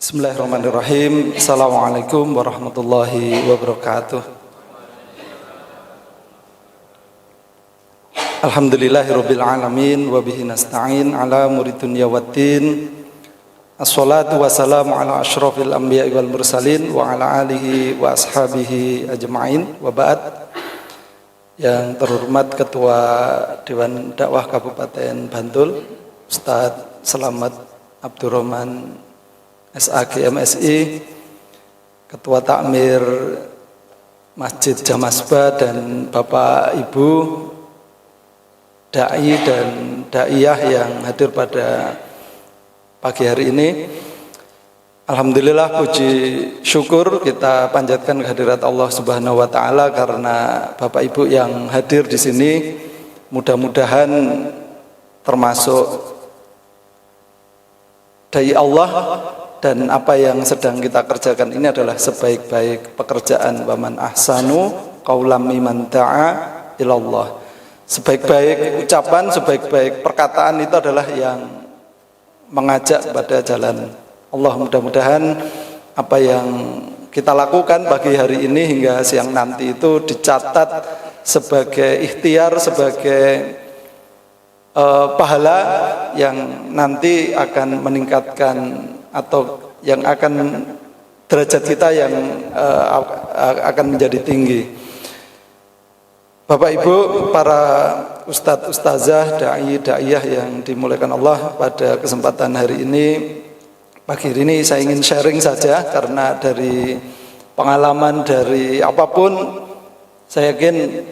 Bismillahirrahmanirrahim. Assalamualaikum warahmatullahi wabarakatuh. Alhamdulillahirabbil alamin wa bihi nasta'in ala muridunya waddin. Assalatu wassalamu ala asyrafil anbiya'i wal mursalin wa ala alihi wa ashabihi ajma'in wa ba'd. Yang terhormat Ketua Dewan Dakwah Kabupaten Bantul, Ustadz Selamat Abdurrahman SAG MSI, Ketua Takmir Masjid Jamasba, dan Bapak Ibu Da'i dan Da'iyah yang hadir pada pagi hari ini. Alhamdulillah, puji syukur kita panjatkan kehadirat Allah Subhanahu wa taala karena Bapak Ibu yang hadir di sini mudah-mudahan termasuk dai Allah, dan apa yang sedang kita kerjakan ini adalah sebaik-baik pekerjaan. Waman ahsanu qaulam mimman da'a ilallah. Sebaik-baik ucapan, sebaik-baik perkataan itu adalah yang mengajak pada jalan Allah. Mudah-mudahan apa yang kita lakukan pagi hari ini hingga siang nanti itu dicatat sebagai ikhtiar, sebagai pahala yang nanti akan meningkatkan atau yang akan derajat kita yang akan menjadi tinggi. Bapak Ibu, para ustadz, ustazah, da'i, da'iyah yang dimuliakan Allah, pada kesempatan hari ini, pagi hari ini saya ingin sharing saja karena dari pengalaman dari apapun, saya yakin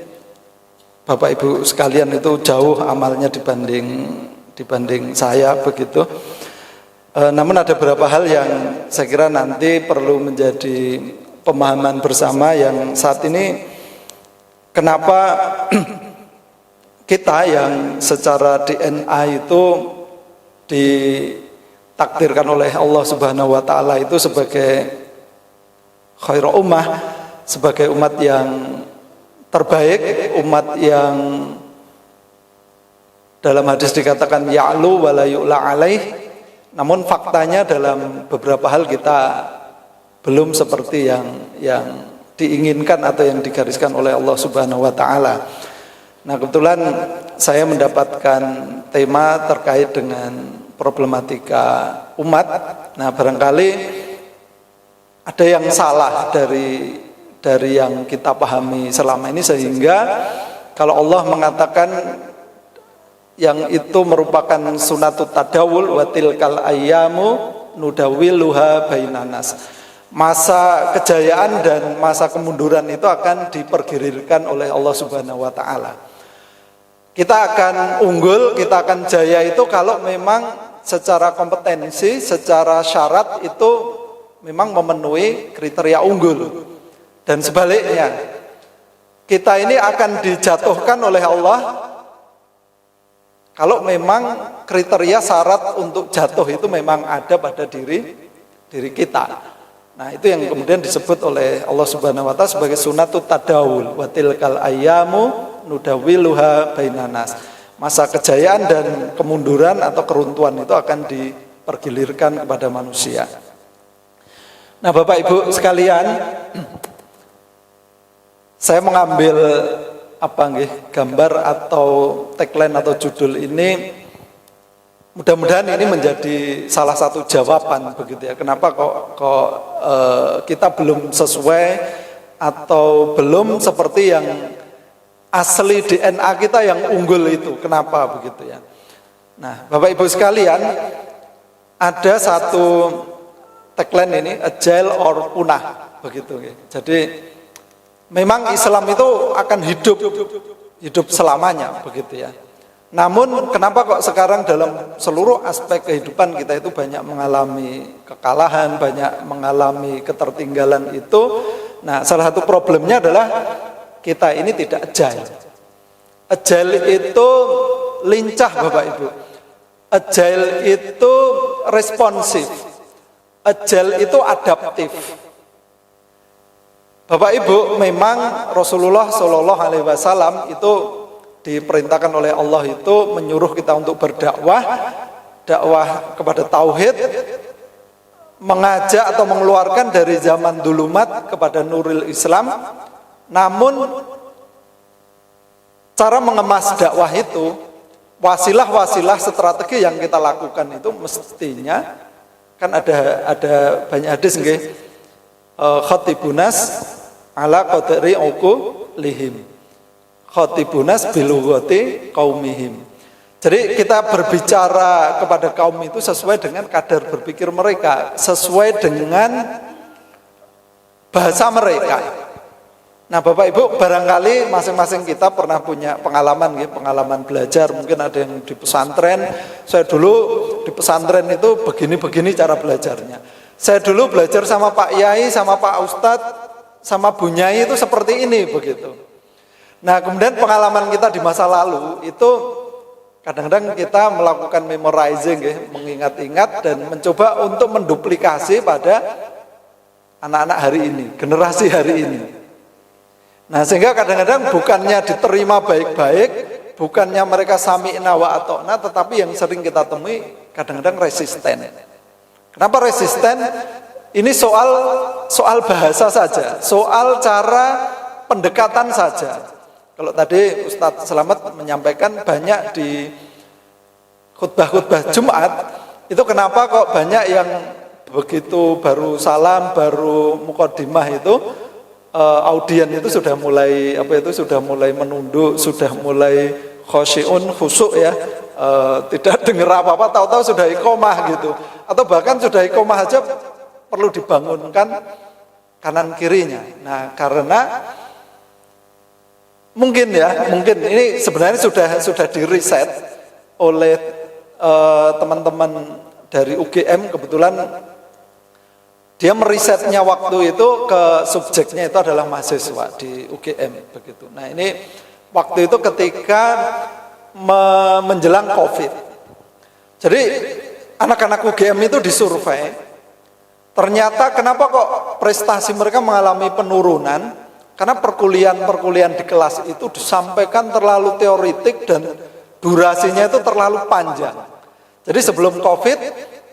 Bapak Ibu sekalian itu jauh amalnya dibanding saya begitu. Namun ada beberapa hal yang saya kira nanti perlu menjadi pemahaman bersama yang saat ini kenapa kita yang secara DNA itu ditakdirkan oleh Allah Subhanahu wa taala itu sebagai khairul ummah, sebagai umat yang terbaik, umat yang dalam hadis dikatakan ya'lu wa la yu'la alaih. Namun faktanya dalam beberapa hal kita belum seperti yang diinginkan atau yang digariskan oleh Allah Subhanahu wa taala. Nah, kebetulan saya mendapatkan tema terkait dengan problematika umat. Nah, barangkali ada yang salah dari yang kita pahami selama ini, sehingga kalau Allah mengatakan yang itu merupakan sunatut tadawul wa tilkal ayyamu nudawiluha bainanas. Masa kejayaan dan masa kemunduran itu akan dipergilirkan oleh Allah Subhanahu wa taala. Kita akan unggul, kita akan jaya itu kalau memang secara kompetensi, secara syarat itu memang memenuhi kriteria unggul. Dan sebaliknya, kita ini akan dijatuhkan oleh Allah kalau memang kriteria syarat untuk jatuh itu memang ada pada diri kita. Nah, itu yang kemudian disebut oleh Allah Subhanahu wa taala sebagai sunatut tadawul wa tilkal ayyamu nudawiluha bainanas. Masa kejayaan dan kemunduran atau keruntuhan itu akan dipergilirkan kepada manusia. Nah, Bapak Ibu sekalian, saya mengambil gambar atau tagline atau judul ini, mudah-mudahan ini menjadi salah satu jawaban begitu ya. Kenapa kok kita belum sesuai atau belum seperti yang asli DNA kita yang unggul itu? Kenapa begitu ya? Nah, Bapak Ibu sekalian, ada satu tagline ini, agile or punah begitu ya. Jadi memang Islam itu akan hidup selamanya begitu ya. Namun kenapa kok sekarang dalam seluruh aspek kehidupan kita itu banyak mengalami kekalahan, banyak mengalami ketertinggalan itu? Nah, salah satu problemnya adalah kita ini tidak agile. Agile itu lincah Bapak Ibu. Agile itu responsif. Agile itu adaptif. Bapak Ibu, memang Rasulullah Shallallahu Alaihi Wasallam itu diperintahkan oleh Allah itu menyuruh kita untuk berdakwah, dakwah kepada tauhid, mengajak atau mengeluarkan dari zaman dulumat kepada nuril Islam. Namun cara mengemas dakwah itu, wasilah-wasilah strategi yang kita lakukan itu mestinya kan ada banyak hadis nggih, khatibunas ala qadri uqulihim, khatibunas bilughati qaumihim. Jadi kita berbicara kepada kaum itu sesuai dengan kadar berpikir mereka, sesuai dengan bahasa mereka. Nah Bapak Ibu, barangkali masing-masing kita pernah punya pengalaman, pengalaman belajar. Mungkin ada yang di pesantren. Saya dulu di pesantren itu begini-begini cara belajarnya. Saya dulu belajar sama Pak Yai, sama Pak Ustadz, sama Bu Nyai itu seperti ini begitu. Nah kemudian pengalaman kita di masa lalu itu kadang-kadang kita melakukan memorizing, mengingat-ingat dan mencoba untuk menduplikasi pada anak-anak hari ini, generasi hari ini. Nah sehingga kadang-kadang bukannya diterima baik-baik, bukannya mereka sami'na wa ata'na, tetapi yang sering kita temui kadang-kadang resisten. Kenapa resisten? Ini soal bahasa saja, soal cara pendekatan saja. Kalau tadi Ustadz Selamat menyampaikan banyak di khutbah-khutbah Jumat, itu kenapa kok banyak yang begitu baru salam, baru muqaddimah itu audien itu sudah mulai sudah mulai menunduk, sudah mulai khosyi'un, khusuk ya, tidak dengar apa-apa, tahu-tahu sudah iqomah gitu, atau bahkan sudah iqomah aja perlu dibangunkan kanan kirinya. Nah karena mungkin ini sebenarnya sudah diriset oleh teman-teman dari UGM. Kebetulan dia merisetnya waktu itu ke subjeknya itu adalah mahasiswa di UGM begitu. Nah ini waktu itu ketika menjelang COVID. Jadi anak-anak UGM itu disurvei. Ternyata kenapa kok prestasi mereka mengalami penurunan? Karena perkuliahan di kelas itu disampaikan terlalu teoritik dan durasinya itu terlalu panjang. Jadi sebelum COVID,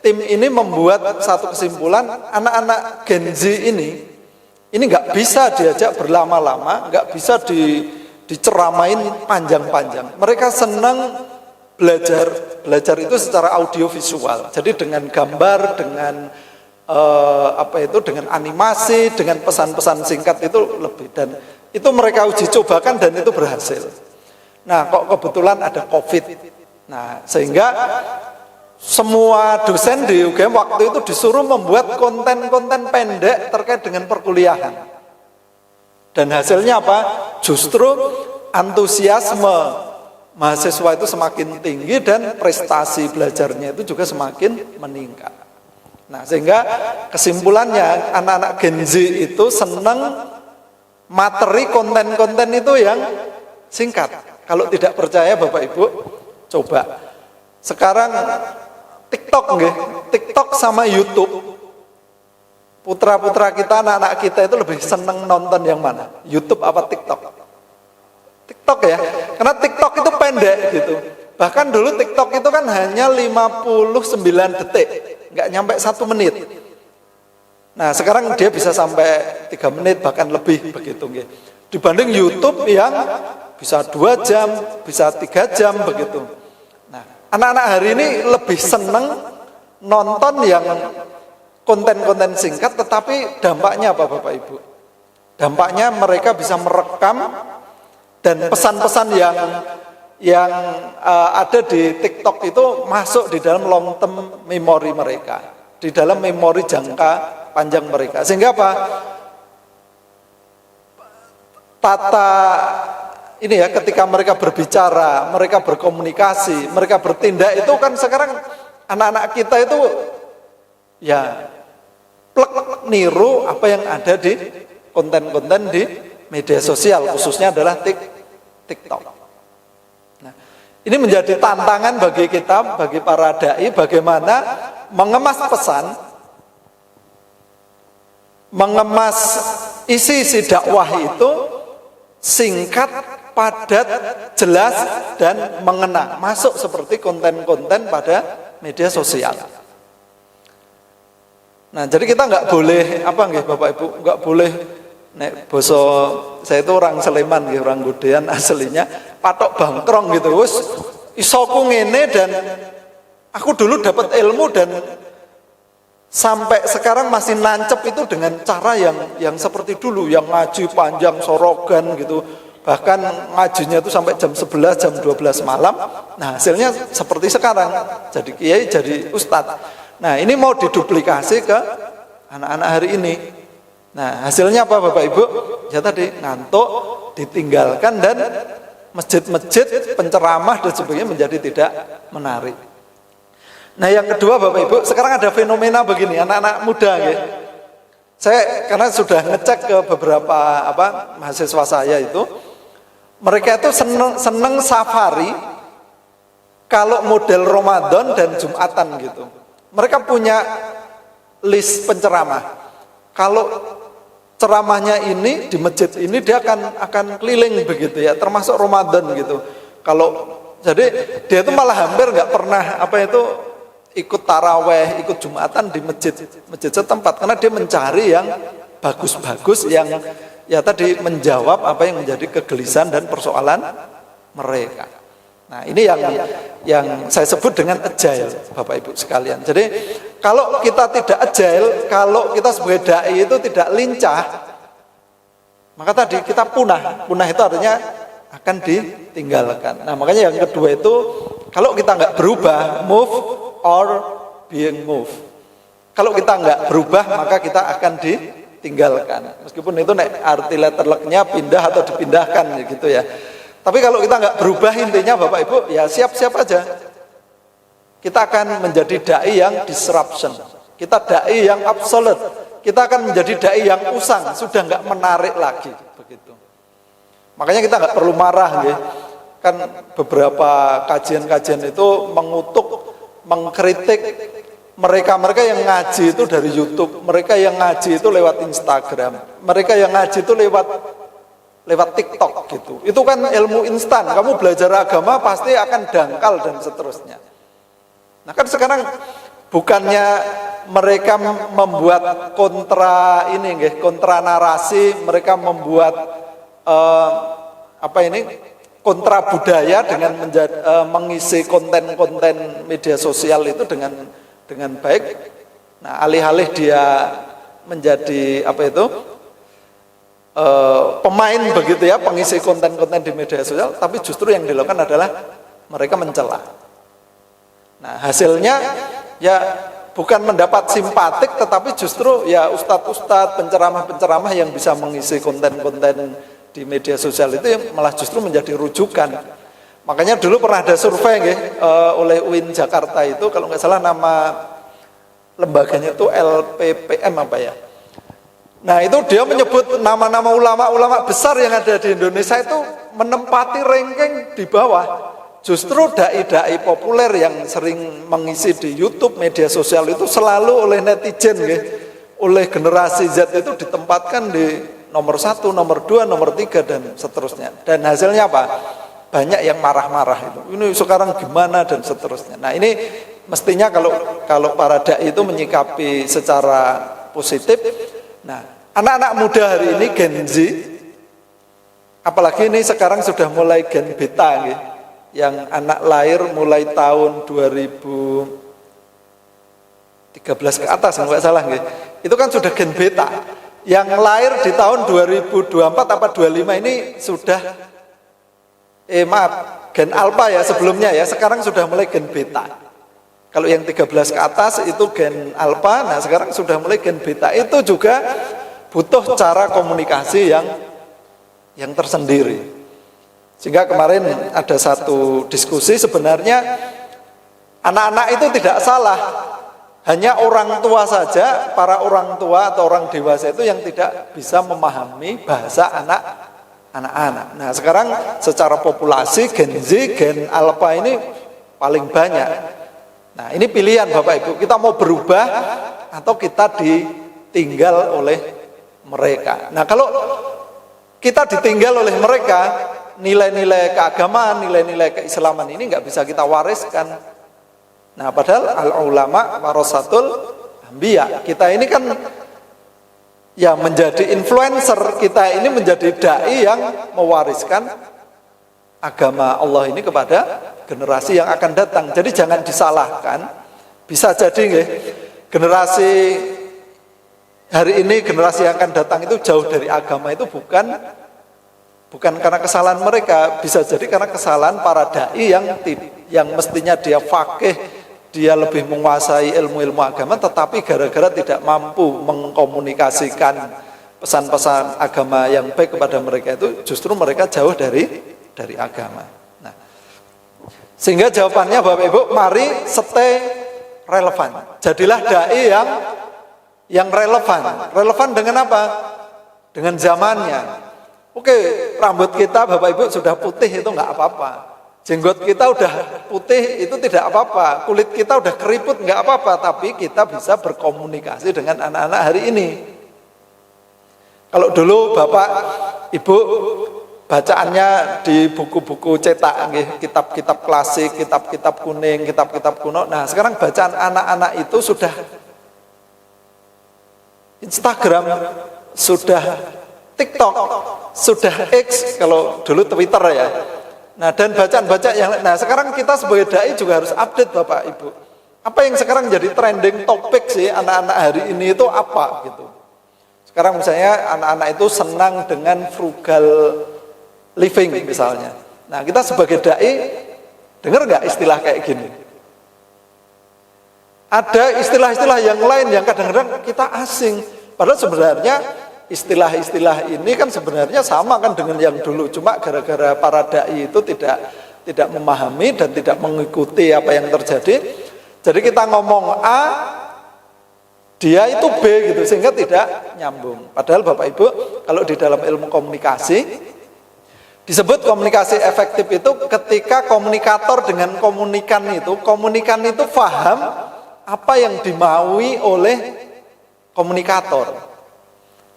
tim ini membuat satu kesimpulan, anak-anak Gen Z ini nggak bisa diajak berlama-lama, nggak bisa diceramain panjang-panjang. Mereka senang belajar itu secara audiovisual. Jadi dengan gambar, dengan dengan animasi, dengan pesan-pesan singkat itu lebih, dan itu mereka uji cobakan dan itu berhasil. Nah kok kebetulan ada COVID. Nah sehingga semua dosen di UGM waktu itu disuruh membuat konten-konten pendek terkait dengan perkuliahan. Dan hasilnya apa? Justru antusiasme mahasiswa itu semakin tinggi dan prestasi belajarnya itu juga semakin meningkat. Nah sehingga kesimpulannya anak-anak Gen Z itu senang materi konten-konten itu yang singkat. Kalau tidak percaya Bapak Ibu coba sekarang TikTok sama YouTube, putra-putra kita, anak-anak kita itu lebih senang nonton yang mana? YouTube apa TikTok? TikTok ya, karena TikTok itu pendek gitu. Bahkan dulu TikTok itu kan hanya 59 detik, nggak nyampe 1 menit. Nah sekarang dia bisa sampai 3 menit bahkan lebih begitu. Dibanding YouTube yang bisa 2 jam, bisa 3 jam begitu. Nah anak-anak hari ini lebih seneng nonton yang konten-konten singkat, tetapi dampaknya apa Bapak Ibu? Dampaknya mereka bisa merekam dan pesan-pesan yang ada di TikTok itu masuk di dalam long term memory mereka, di dalam memori jangka panjang mereka. Sehingga apa? Tata ini ya, ketika mereka berbicara, mereka berkomunikasi, mereka bertindak itu kan sekarang anak-anak kita itu ya plek niru apa yang ada di konten-konten di media sosial, khususnya adalah TikTok. Nah, ini menjadi tantangan bagi kita, bagi para dai, bagaimana mengemas pesan, mengemas isi-isi dakwah itu singkat, padat, jelas, dan mengena, masuk seperti konten-konten pada media sosial. Nah, jadi kita nggak boleh apa nggih Bapak Ibu, nggak boleh nek boso saya itu orang Sleman nggih, orang Godean aslinya, patok bangkrong gitu. Wis isoku ngene dan aku dulu dapat ilmu dan sampai sekarang masih nancep itu dengan cara yang seperti dulu, yang ngaji panjang sorogan gitu. Bahkan ngajinya itu sampai jam 11, jam 12 malam. Nah, hasilnya seperti sekarang. Jadi kiai, jadi ustadz. Nah, ini mau diduplikasi ke anak-anak hari ini. Nah, hasilnya apa Bapak Ibu? Ya tadi ngantuk, ditinggalkan dan masjid-masjid, penceramah dan sebagainya menjadi tidak menarik. Nah, yang kedua Bapak Ibu, sekarang ada fenomena begini, anak-anak muda ya. Saya karena sudah ngecek ke beberapa mahasiswa saya itu, mereka itu seneng safari kalau model Ramadan dan Jumatan gitu. Mereka punya list penceramah. Kalau ceramahnya ini di masjid ini dia akan keliling begitu ya, termasuk Ramadan gitu. Kalau jadi dia itu malah hampir nggak pernah ikut taraweh, ikut Jumatan di masjid setempat karena dia mencari yang bagus-bagus yang ya tadi menjawab apa yang menjadi kegelisahan dan persoalan mereka. Nah, ini yang saya sebut dengan agile, Bapak Ibu sekalian. Jadi, kalau kita tidak agile, kalau kita sebagai dai itu tidak lincah, maka tadi kita punah. Punah itu artinya akan ditinggalkan. Nah, makanya yang kedua itu, kalau kita nggak berubah, move or being moved. Kalau kita nggak berubah, maka kita akan ditinggalkan. Meskipun itu arti letter luck-nya pindah atau dipindahkan gitu ya. Tapi kalau kita nggak berubah intinya Bapak Ibu, ya siap-siap aja. Kita akan menjadi dai yang disruption. Kita dai yang absolute. Kita akan menjadi dai yang usang, sudah nggak menarik lagi. Begitu. Makanya kita nggak perlu marah, gitu. Kan beberapa kajian-kajian itu mengutuk, mengkritik mereka-mereka yang ngaji itu dari YouTube, mereka yang ngaji itu lewat Instagram, mereka yang ngaji itu lewat TikTok gitu. Itu kan ilmu instan. Kamu belajar agama pasti akan dangkal dan seterusnya. Nah, kan sekarang bukannya mereka membuat kontra narasi, mereka membuat kontra budaya dengan mengisi konten-konten media sosial itu dengan baik. Nah, alih-alih dia menjadi pemain begitu ya, pengisi konten-konten di media sosial, tapi justru yang dilakukan adalah mereka mencela. Nah, hasilnya ya bukan mendapat simpatik, tetapi justru ya ustadz-ustadz, penceramah-penceramah yang bisa mengisi konten-konten di media sosial itu yang malah justru menjadi rujukan. Makanya dulu pernah ada survei oleh UIN Jakarta itu, kalau nggak salah nama lembaganya itu LPPM Nah, itu dia menyebut nama-nama ulama-ulama besar yang ada di Indonesia itu menempati ranking di bawah. Justru dai-dai populer yang sering mengisi di YouTube, media sosial itu selalu oleh netizen, oleh generasi Z itu ditempatkan di nomor 1, nomor 2, nomor 3 dan seterusnya. Dan hasilnya apa? Banyak yang marah-marah itu. Ini sekarang gimana dan seterusnya. Nah, ini mestinya kalau para dai itu menyikapi secara positif. Nah, anak-anak muda hari ini Gen Z, apalagi ini sekarang sudah mulai Gen Beta, yang anak lahir mulai tahun 2013 ke atas, nggak salah, itu kan sudah Gen Beta. Yang lahir di tahun 2024 apa 25 ini sudah, Gen Alpha ya sebelumnya ya, sekarang sudah mulai Gen Beta. Kalau yang 13 ke atas itu Gen Alpha, nah sekarang sudah mulai Gen Beta. Itu juga butuh cara komunikasi yang tersendiri. Sehingga kemarin ada satu diskusi, sebenarnya anak-anak itu tidak salah. Hanya orang tua saja, para orang tua atau orang dewasa itu yang tidak bisa memahami bahasa anak-anak. Nah, sekarang secara populasi Gen Z, Gen Alpha ini paling banyak. Nah, ini pilihan Bapak Ibu, kita mau berubah atau kita ditinggal oleh mereka. Nah, kalau kita ditinggal oleh mereka, nilai-nilai keagamaan, nilai-nilai keislaman ini nggak bisa kita wariskan. Nah, padahal al-ulama warasatul anbiya. Kita ini kan ya menjadi influencer, kita ini menjadi dai yang mewariskan agama Allah ini kepada generasi yang akan datang. Jadi jangan disalahkan. Bisa jadi nggih, generasi hari ini, generasi yang akan datang itu jauh dari agama itu bukan karena kesalahan mereka, bisa jadi karena kesalahan para dai yang mestinya dia faqih, dia lebih menguasai ilmu-ilmu agama, tetapi gara-gara tidak mampu mengkomunikasikan pesan-pesan agama yang baik kepada mereka, itu justru mereka jauh dari agama. Nah, sehingga jawabannya Bapak Ibu, mari stay relevan. Jadilah dai yang relevan. Relevan dengan apa? Dengan zamannya. Oke, rambut kita Bapak Ibu sudah putih itu nggak apa-apa. Jenggot kita udah putih itu tidak apa-apa. Kulit kita udah keriput nggak apa-apa. Tapi kita bisa berkomunikasi dengan anak-anak hari ini. Kalau dulu Bapak Ibu bacaannya di buku-buku cetak, kitab-kitab klasik, kitab-kitab kuning, kitab-kitab kuno. Nah, sekarang bacaan anak-anak itu sudah Instagram, sudah TikTok, sudah X, kalau dulu Twitter ya. Nah, dan bacaan-bacaan yang nah sekarang kita sebagai dai juga harus update Bapak Ibu. Apa yang sekarang jadi trending topik sih anak-anak hari ini itu apa gitu. Sekarang misalnya anak-anak itu senang dengan frugal living misalnya. Nah, kita sebagai dai dengar nggak istilah kayak gini? Ada istilah-istilah yang lain yang kadang-kadang kita asing. Padahal sebenarnya istilah-istilah ini kan sebenarnya sama kan dengan yang dulu. Cuma gara-gara para dai itu tidak memahami dan tidak mengikuti apa yang terjadi. Jadi kita ngomong A, dia itu B gitu, sehingga tidak nyambung. Padahal Bapak Ibu, kalau di dalam ilmu komunikasi disebut komunikasi efektif itu ketika komunikator dengan komunikan itu paham apa yang dimaui oleh komunikator.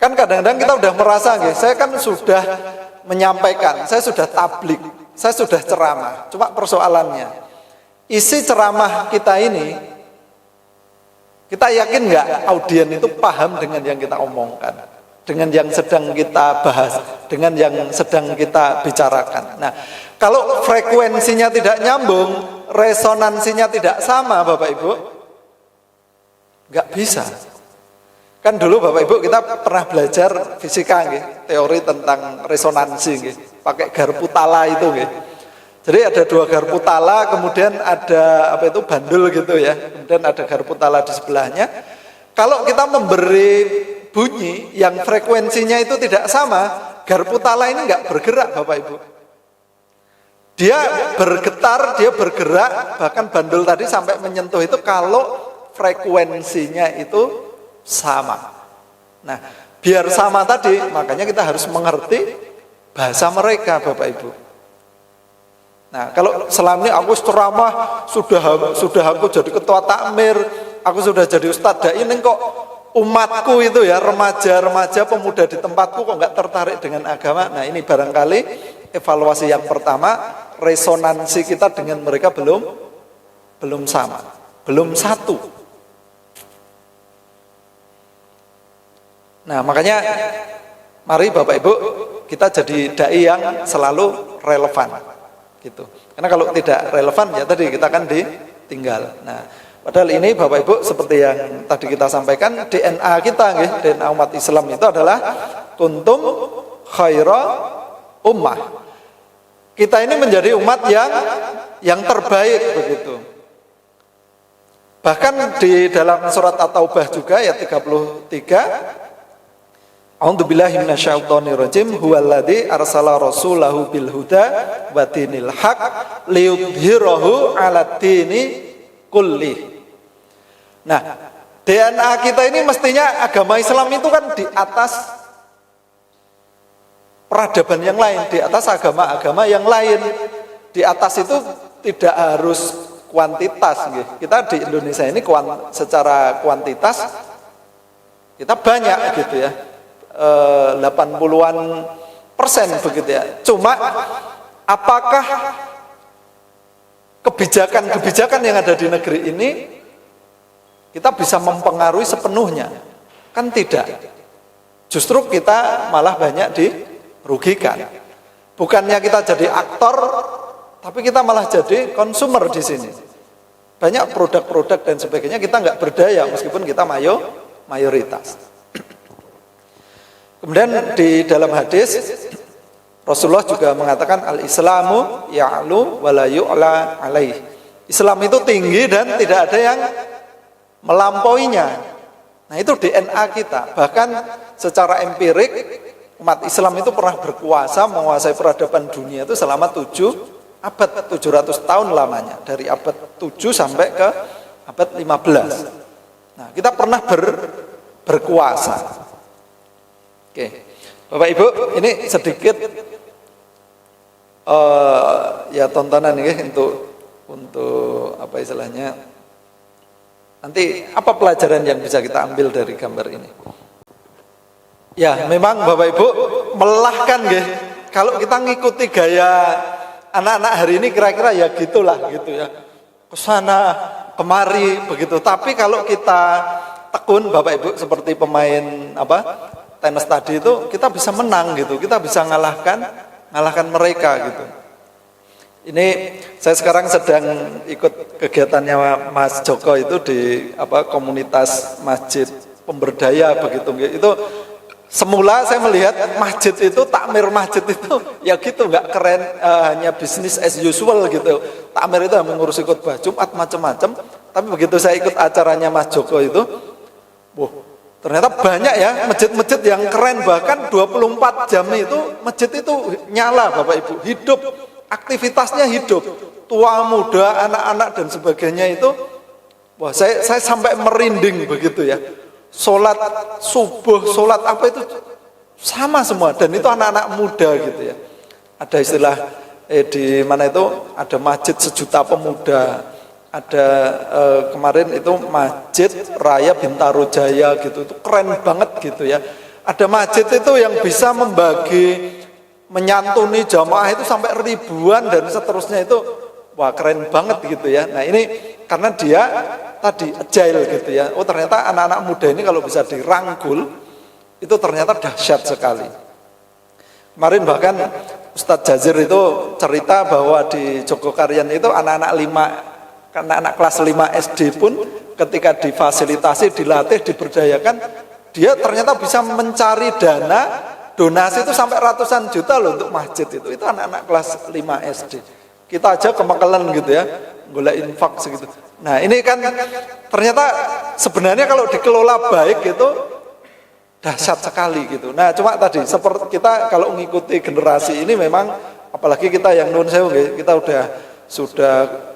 Kan kadang-kadang kita udah merasa, saya kan sudah menyampaikan, saya sudah tablik, saya sudah ceramah. Cuma persoalannya, isi ceramah kita ini, kita yakin nggak audien itu paham dengan yang kita omongkan, dengan yang sedang kita bahas, dengan yang sedang kita bicarakan. Nah, kalau frekuensinya tidak nyambung, resonansinya tidak sama, Bapak Ibu, nggak bisa. Kan dulu Bapak Ibu kita pernah belajar fisika teori tentang resonansi pakai garpu tala itu Jadi ada dua garpu tala, kemudian ada bandul gitu ya. Kemudian ada garpu tala di sebelahnya. Kalau kita memberi bunyi yang frekuensinya itu tidak sama, garpu tala ini nggak bergerak Bapak Ibu. Dia bergetar, dia bergerak, bahkan bandul tadi sampai menyentuh itu kalau frekuensinya itu sama. Nah, biar sama tadi, makanya kita harus mengerti bahasa mereka, Bapak Ibu. Nah, kalau selama ini aku ceramah sudah aku jadi ketua takmir, aku sudah jadi ustadz dai, ini kok umatku itu ya, remaja-remaja pemuda di tempatku kok nggak tertarik dengan agama. Nah, ini barangkali evaluasi yang pertama, resonansi kita dengan mereka belum sama, belum satu. Nah, makanya mari Bapak Ibu kita jadi dai yang selalu relevan gitu. Karena kalau tidak relevan ya tadi kita akan ditinggal. Nah, padahal ini Bapak Ibu seperti yang tadi kita sampaikan, DNA kita DNA umat Islam itu adalah kuntum khaira ummah. Kita ini menjadi umat yang terbaik begitu. Bahkan di dalam surat At-Taubah juga ayat 33, A'udzubillahi minasyaitonirrajim, huwallazi arsala rasulahu bil huda wa dinil haq liyudhhirahu 'alad dini kulli. Nah, DNA kita ini mestinya agama Islam itu kan di atas peradaban yang lain, di atas agama-agama yang lain. Di atas itu tidak harus kuantitas Kita di Indonesia ini secara kuantitas kita banyak gitu ya. 80-an% begitu ya. Cuma apakah kebijakan-kebijakan yang ada di negeri ini kita bisa mempengaruhi sepenuhnya. Kan tidak. Justru kita malah banyak dirugikan. Bukannya kita jadi aktor, tapi kita malah jadi konsumer di sini. Banyak produk-produk dan sebagainya kita nggak berdaya meskipun kita mayoritas. Kemudian di dalam hadis Rasulullah juga mengatakan al-Islamu ya'lu wa la yu'la alaih. Islam itu tinggi dan tidak ada yang melampauinya. Nah, itu DNA kita. Bahkan secara empirik umat Islam itu pernah berkuasa menguasai peradaban dunia itu selama 7 abad, 700 tahun lamanya, dari abad 7 sampai ke abad 15. Nah, kita pernah berkuasa. Oke, Bapak Ibu, ini sedikit ya tontonan ya untuk apa istilahnya. Nanti apa pelajaran yang bisa kita ambil dari gambar ini? Ya, memang Bapak Ibu melelahkan ya. Kalau kita ngikuti gaya anak-anak hari ini kira-kira ya gitulah gitu ya. Kesana kemari begitu. Tapi kalau kita tekun Bapak Ibu seperti pemain tenis tadi itu, kita bisa menang gitu, kita bisa ngalahkan mereka gitu. Ini saya sekarang sedang ikut kegiatannya Mas Joko itu di komunitas masjid pemberdaya begitu. Itu semula saya melihat masjid itu, takmir masjid itu ya gitu, nggak keren, hanya bisnis as usual gitu. Takmir itu mengurus khotbah Jumat macam-macam. Tapi begitu saya ikut acaranya Mas Joko itu, ternyata banyak ya masjid-masjid yang keren, bahkan 24 jam itu masjid itu nyala Bapak Ibu, hidup, aktivitasnya hidup, tua muda, anak-anak dan sebagainya itu. Wah, saya sampai merinding begitu ya. Sholat subuh, sholat apa itu sama semua, dan itu anak-anak muda gitu ya. Ada istilah di mana itu ada masjid sejuta pemuda. Ada kemarin itu Masjid Raya Bintaro Jaya gitu, itu keren banget gitu ya. Ada masjid itu yang bisa menyantuni jamaah itu sampai ribuan dan seterusnya itu, wah keren banget gitu ya. Nah ini karena dia tadi agile gitu ya. Oh ternyata anak-anak muda ini kalau bisa dirangkul itu ternyata dahsyat sekali. Kemarin bahkan Ustadz Jazir itu cerita bahwa di Jogokarian itu anak-anak kelas 5 SD pun ketika difasilitasi, dilatih, diberdayakan, dia ternyata bisa mencari dana donasi itu sampai ratusan juta loh untuk masjid itu. Itu anak-anak kelas 5 SD. Kita aja kemekelen gitu ya, golek infak segitu. Nah ini kan ternyata sebenarnya kalau dikelola baik itu dahsyat sekali gitu. Nah cuma tadi seperti kita kalau mengikuti generasi ini memang, apalagi kita yang non sewu, kita sudah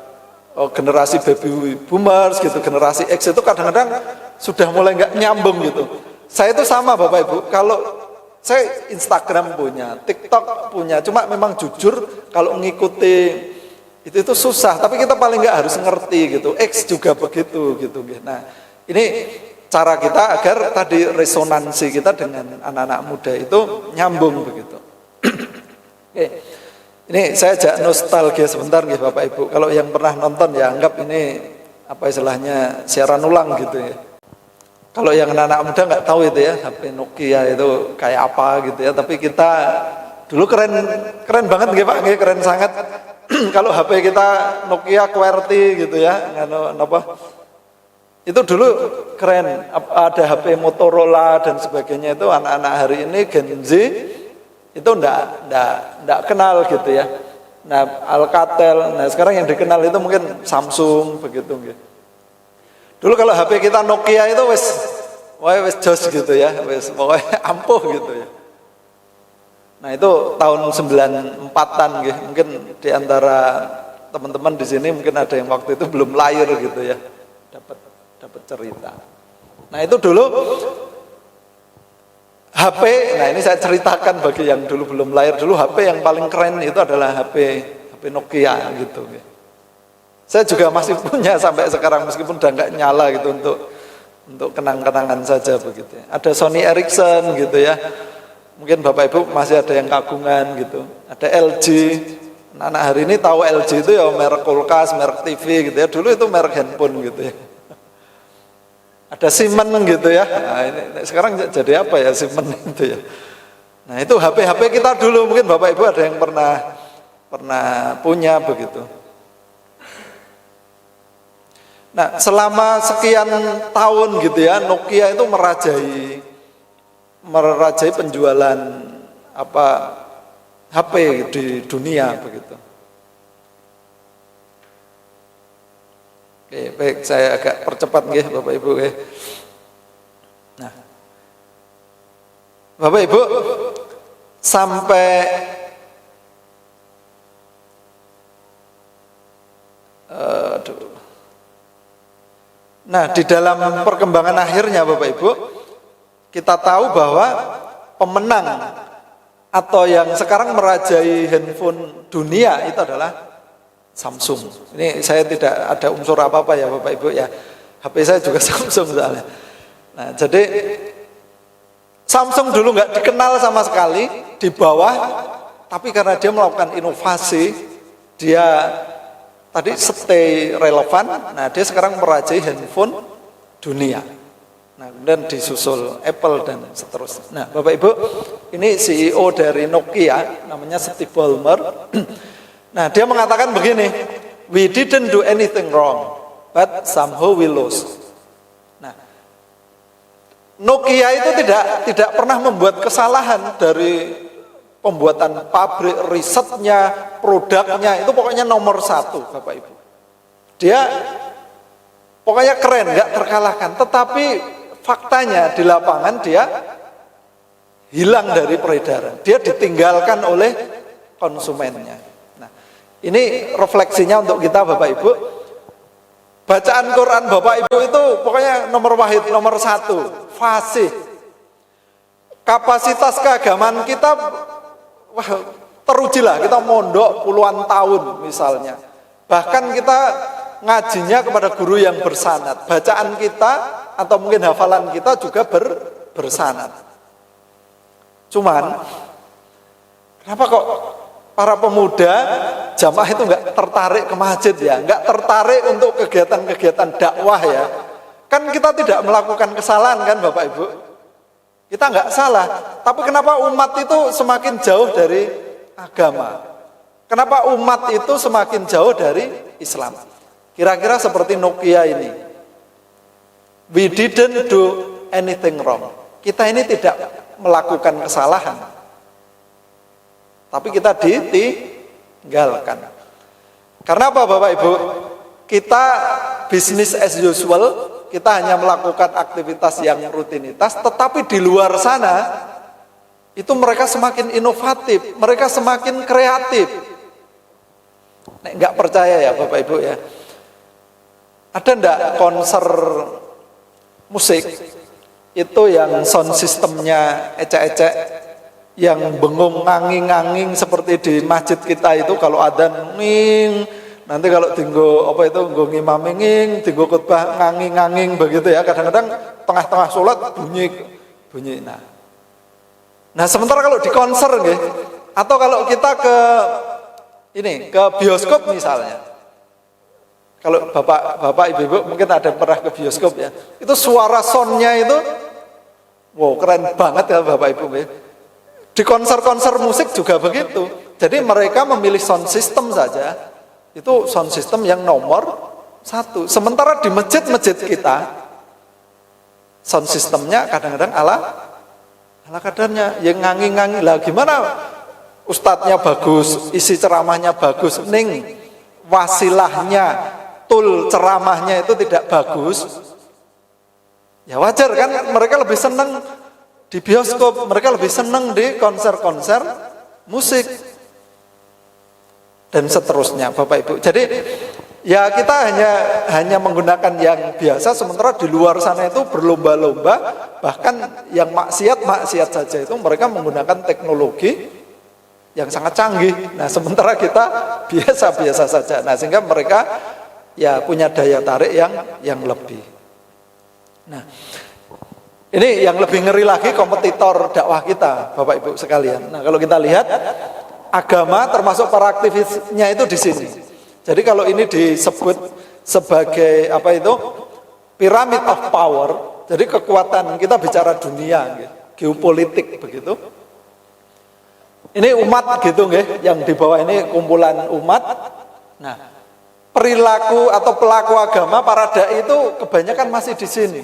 generasi baby boomers gitu, generasi X itu kadang-kadang sudah mulai nggak nyambung gitu. Saya itu sama Bapak Ibu, kalau saya Instagram punya, TikTok punya, cuma memang jujur kalau mengikuti itu susah, tapi kita paling nggak harus ngerti gitu. X juga begitu gitu. Nah ini cara kita agar tadi resonansi kita dengan anak-anak muda itu nyambung begitu. Oke. Ini saya ajak nostalgia sebentar nih Bapak Ibu. Kalau yang pernah nonton ya anggap ini apa istilahnya siaran ulang gitu ya. Kalau yang anak-anak muda nggak tahu itu ya, HP Nokia itu kayak apa gitu ya. Tapi kita dulu keren banget nih Pak, keren sangat. Kalau HP kita Nokia QWERTY gitu ya, itu dulu keren. Ada HP Motorola dan sebagainya, itu anak-anak hari ini Gen Z itu enggak kenal gitu ya. Nah, Alcatel, nah sekarang yang dikenal itu mungkin Samsung begitu gitu. Dulu kalau HP kita Nokia itu wes jos gitu ya, wes pokoknya ampuh gitu ya. Nah, itu tahun 94-an gitu. Mungkin di antara teman-teman di sini mungkin ada yang waktu itu belum lahir gitu ya. Dapat cerita. Nah, itu dulu HP, nah ini saya ceritakan bagi yang dulu belum lahir, dulu HP yang paling keren itu adalah HP Nokia gitu. Saya juga masih punya sampai sekarang meskipun udah nggak nyala gitu, untuk kenang-kenangan saja begitu. Ada Sony Ericsson gitu ya. Mungkin Bapak Ibu masih ada yang kagungan gitu. Ada LG. Anak hari ini tahu LG itu ya merek kulkas, merek TV gitu ya. Dulu itu merek handphone gitu ya. ada simen gitu ya. Nah, ini sekarang jadi apa ya simen itu ya. Nah itu HP kita dulu, mungkin Bapak Ibu ada yang pernah punya begitu. Nah selama sekian tahun gitu ya, Nokia itu merajai penjualan HP di dunia begitu. Oke, baik, saya agak percepat nggih Bapak Ibu nggih. Nah, Bapak Ibu sampai Nah, di dalam perkembangan akhirnya Bapak Ibu, kita tahu bahwa pemenang atau yang sekarang merajai handphone dunia itu adalah Samsung. Ini saya tidak ada unsur apa-apa ya Bapak Ibu ya. HP saya juga Samsung soalnya. Nah, jadi Samsung dulu nggak dikenal sama sekali di bawah, tapi karena dia melakukan inovasi, dia tadi stay relevan. Nah, dia sekarang merajai handphone dunia. Nah, kemudian disusul Apple dan seterusnya. Nah, Bapak Ibu, ini CEO dari Nokia, namanya Steve Ballmer. Nah, dia mengatakan begini, we didn't do anything wrong, but somehow we lost. Nah, Nokia itu tidak pernah membuat kesalahan dari pembuatan pabrik, risetnya, produknya, itu pokoknya nomor 1, Bapak Ibu. Dia pokoknya keren, nggak terkalahkan. Tetapi faktanya di lapangan dia hilang dari peredaran. Dia ditinggalkan oleh konsumennya. Ini refleksinya untuk kita Bapak Ibu. Bacaan Quran Bapak Ibu itu pokoknya nomor wahid, nomor 1, fasih. Kapasitas keagamaan kita terujilah, kita mondok puluhan tahun misalnya. Bahkan kita ngajinya kepada guru yang bersanad. Bacaan kita atau mungkin hafalan kita juga bersanad. Cuman kenapa kok para pemuda jamaah itu nggak tertarik ke masjid ya, nggak tertarik untuk kegiatan-kegiatan dakwah ya? Kan kita tidak melakukan kesalahan kan Bapak Ibu? Kita nggak salah, tapi kenapa umat itu semakin jauh dari agama? Kenapa umat itu semakin jauh dari Islam? Kira-kira seperti Nokia ini. We didn't do anything wrong. Kita ini tidak melakukan kesalahan, tapi kita ditinggalkan. Karena apa Bapak Ibu? Kita business as usual, kita hanya melakukan aktivitas yang rutinitas, tetapi di luar sana itu mereka semakin inovatif, mereka semakin kreatif. Nek nggak percaya ya Bapak Ibu ya, ada ndak konser musik itu yang sound systemnya ecek-ecek, yang bengung nganging-nganging seperti di masjid kita itu kalau adzan nging, nanti kalau tinggo apa itu nggo ngimam nging, tinggo khotbah nganging-nganging begitu ya, kadang-kadang tengah-tengah sholat bunyi. Nah, sementara kalau di konser nggih, atau kalau kita ke bioskop misalnya. Kalau Bapak Ibu mungkin ada pernah ke bioskop ya. Itu suara soundnya itu wow, keren banget ya Bapak Ibu nggih. Di konser-konser musik juga begitu. Jadi mereka memilih sound system saja. Itu sound system yang nomor 1. Sementara di masjid-masjid kita, sound systemnya kadang-kadang ala kadarnya. Yang nganging-nganging lah gimana? Ustadznya bagus, isi ceramahnya bagus, ning wasilahnya, tul ceramahnya itu tidak bagus. Ya wajar kan, mereka lebih senang di bioskop, mereka lebih senang di konser-konser musik dan seterusnya Bapak Ibu. Jadi ya kita hanya menggunakan yang biasa, sementara di luar sana itu berlomba-lomba, bahkan yang maksiat saja itu mereka menggunakan teknologi yang sangat canggih. Nah, sementara kita biasa-biasa saja. Nah, sehingga mereka ya punya daya tarik yang lebih. Nah, ini yang lebih ngeri lagi kompetitor dakwah kita, Bapak Ibu sekalian. Nah, kalau kita lihat agama termasuk para aktivisnya itu di sini. Jadi kalau ini disebut sebagai Pyramid of power. Jadi kekuatan, kita bicara dunia, geopolitik begitu. Ini umat gitu nggih, yang di bawah ini kumpulan umat. Nah, perilaku atau pelaku agama para dai itu kebanyakan masih di sini.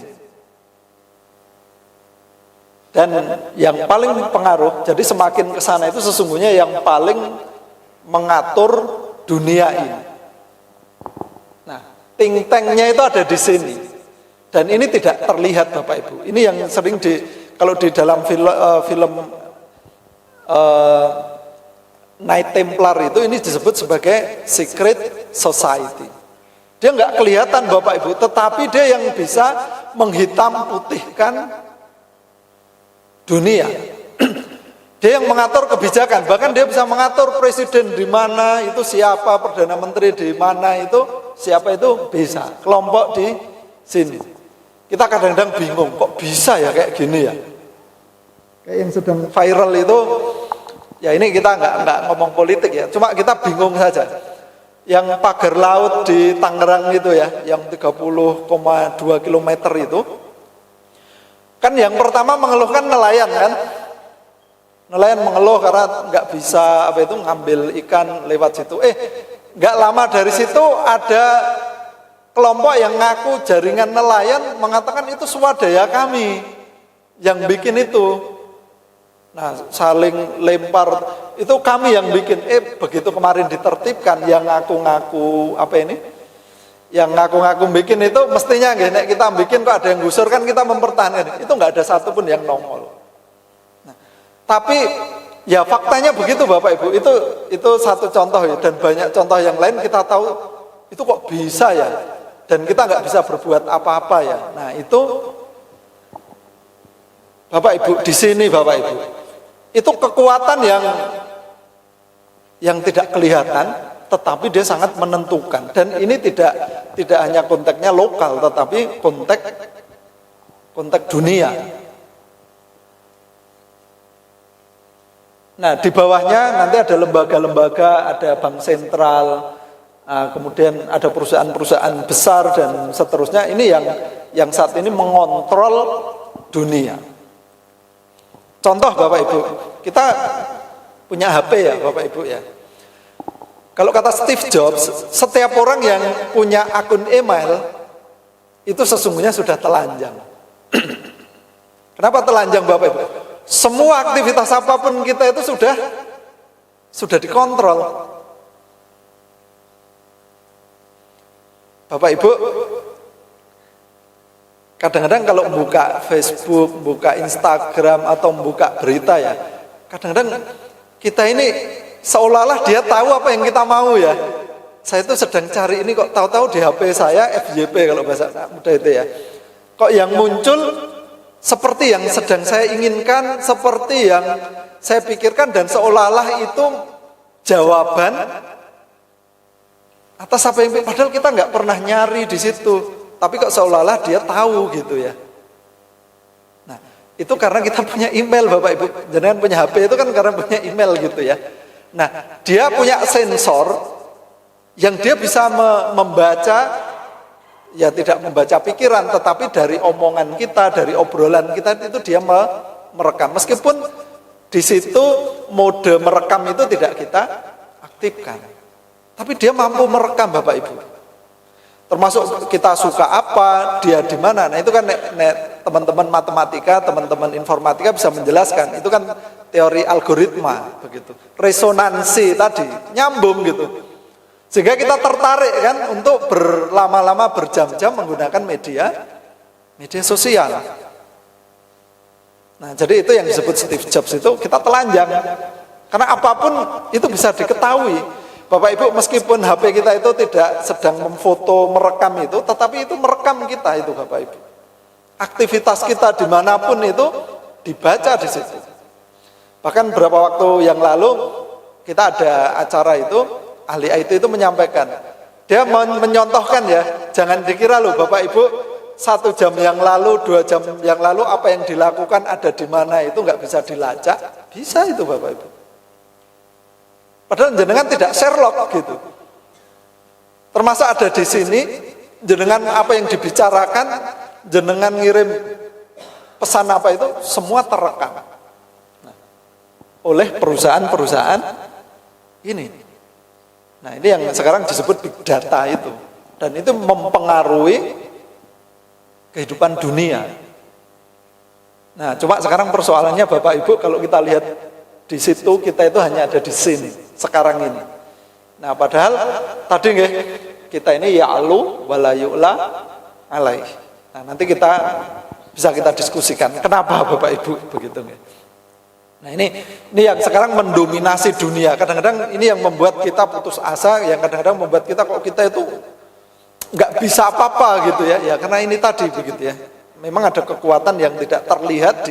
Dan yang paling pengaruh, jadi semakin ke sana itu sesungguhnya yang paling mengatur dunia ini. Nah, think tank-nya itu ada di sini. Dan ini tidak terlihat Bapak Ibu. Ini yang sering kalau di dalam film Knight Templar itu ini disebut sebagai secret society. Dia nggak kelihatan Bapak Ibu, tetapi dia yang bisa menghitam putihkan dunia. Dia yang mengatur kebijakan, bahkan dia bisa mengatur presiden di mana itu siapa, perdana menteri di mana itu siapa, itu bisa. Kelompok di sini. Kita kadang-kadang bingung, kok bisa ya kayak gini ya? Kayak yang sedang viral itu, ya ini kita nggak ngomong politik ya, cuma kita bingung saja. Yang pagar laut di Tangerang itu ya, yang 30,2 km itu, kan yang pertama mengeluhkan nelayan kan, nelayan mengeluh karena nggak bisa ngambil ikan lewat situ. Nggak lama dari situ ada kelompok yang ngaku jaringan nelayan mengatakan itu swadaya kami yang bikin itu. Nah, saling lempar, itu kami yang bikin. Begitu kemarin ditertibkan, yang ngaku-ngaku yang ngaku-ngaku bikin itu mestinya nek kita bikin kok ada yang gusur, kan kita mempertahankan. Itu nggak ada satupun yang nongol. Nah, tapi ya faktanya begitu Bapak Ibu. Itu satu contoh ya, dan banyak contoh yang lain kita tahu itu kok bisa ya, dan kita nggak bisa berbuat apa-apa ya. Nah itu Bapak Ibu di sini Bapak Ibu, itu kekuatan yang tidak kelihatan, tetapi dia sangat menentukan. Dan ini tidak hanya konteksnya lokal, tetapi konteks dunia. Nah, di bawahnya nanti ada lembaga-lembaga, ada bank sentral, kemudian ada perusahaan-perusahaan besar dan seterusnya. Ini yang saat ini mengontrol dunia. Contoh Bapak Ibu, kita punya HP ya Bapak Ibu ya. Kalau kata Steve Jobs, setiap orang yang punya akun email itu sesungguhnya sudah telanjang. Kenapa telanjang Bapak Ibu? Semua aktivitas apapun kita itu sudah dikontrol. Bapak Ibu, kadang-kadang kalau buka Facebook, buka Instagram atau buka berita ya, kadang-kadang kita ini seolah-olah dia tahu apa yang kita mau ya. Saya itu sedang cari ini kok tahu-tahu di HP saya FYP kalau bahasa muda itu ya. Kok yang muncul seperti yang sedang saya inginkan, seperti yang saya pikirkan, dan seolah-olah itu jawaban atas apa yang, padahal kita nggak pernah nyari di situ, tapi kok seolah-olah dia tahu gitu ya. Nah, itu karena kita punya email Bapak Ibu. Jangan punya HP itu kan karena punya email gitu ya. Nah, dia punya sensor yang dia bisa membaca, ya tidak membaca pikiran, tetapi dari omongan kita, dari obrolan kita itu dia merekam. Meskipun di situ mode merekam itu tidak kita aktifkan, tapi dia mampu merekam Bapak Ibu. Termasuk kita suka apa, dia di mana. Nah itu kan teman-teman matematika, teman-teman informatika bisa menjelaskan. Itu kan teori algoritma begitu. Resonansi tadi nyambung gitu. Sehingga kita tertarik kan untuk berlama-lama berjam-jam menggunakan media sosial. Nah, jadi itu yang disebut Steve Jobs itu kita telanjang. Karena apapun itu bisa diketahui. Bapak Ibu, meskipun HP kita itu tidak sedang memfoto, merekam itu, tetapi itu merekam kita itu Bapak Ibu. Aktivitas kita dimanapun itu dibaca di situ. Bahkan beberapa waktu yang lalu kita ada acara itu, ahli IT itu menyampaikan, dia menyontohkan ya, jangan dikira loh Bapak Ibu 1 jam yang lalu, 2 jam yang lalu apa yang dilakukan ada di mana itu nggak bisa dilacak, bisa itu Bapak Ibu. Padahal jenengan tidak Sherlock gitu. Termasuk ada di sini, jenengan apa yang dibicarakan, jenengan ngirim pesan apa itu semua terekam oleh perusahaan-perusahaan ini. Nah, ini yang sekarang disebut big data itu. Dan itu mempengaruhi kehidupan dunia. Nah, cuma sekarang persoalannya Bapak Ibu, kalau kita lihat di situ, kita itu hanya ada di sini sekarang ini. Nah, padahal tadi nggih, kita ini ya'lu wala yu'la alaih. Nah, nanti kita bisa kita diskusikan kenapa Bapak Ibu begitu nggih. Nah, ini yang sekarang mendominasi dunia. Kadang-kadang ini yang membuat kita putus asa, yang kadang-kadang membuat kita kok kita itu nggak bisa apa-apa gitu ya. Ya karena ini tadi begitu ya. Memang ada kekuatan yang tidak terlihat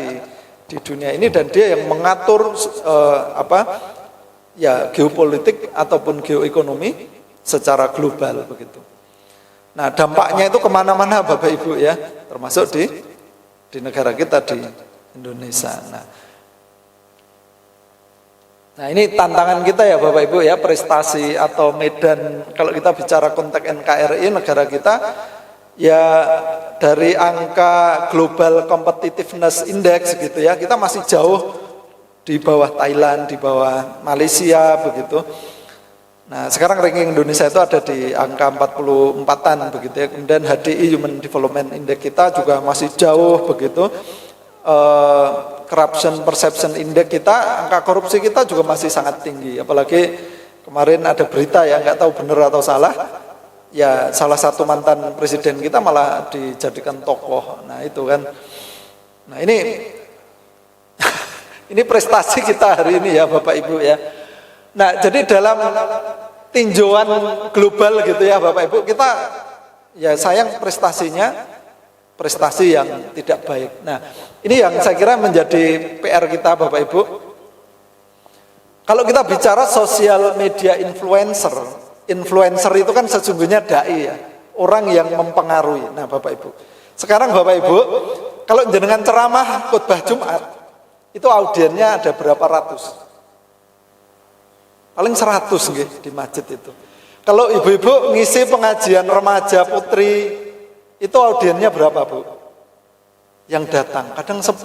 di dunia ini, dan dia yang mengatur ya geopolitik ataupun geoekonomi secara global begitu. Nah, dampaknya itu kemana-mana Bapak Ibu ya, termasuk di negara kita di Indonesia. Nah, ini tantangan kita ya Bapak Ibu ya, prestasi atau medan kalau kita bicara konteks NKRI negara kita ya, dari angka Global Competitiveness Index gitu ya, kita masih jauh di bawah Thailand, di bawah Malaysia begitu. Nah, sekarang ranking Indonesia itu ada di angka 44-an begitu ya. Kemudian HDI Human Development Index kita juga masih jauh begitu. Corruption Perception Index kita, angka korupsi kita juga masih sangat tinggi. Apalagi kemarin ada berita ya, nggak tahu benar atau salah, ya salah satu mantan presiden kita malah dijadikan tokoh. Nah itu kan, nah ini prestasi kita hari ini ya Bapak Ibu ya. Nah, jadi dalam tinjauan global gitu ya Bapak Ibu, kita ya sayang prestasi yang tidak baik. Nah, ini yang saya kira menjadi PR kita Bapak Ibu. Kalau kita bicara sosial media influencer itu kan sesungguhnya dai ya, orang yang mempengaruhi. Nah, Bapak Ibu, sekarang Bapak Ibu, kalau jenengan ceramah khutbah Jumat, itu audiennya ada berapa ratus? Paling 100 nggih di masjid itu. Kalau ibu-ibu ngisi pengajian remaja putri, itu audiennya berapa Bu? Yang datang, kadang 10,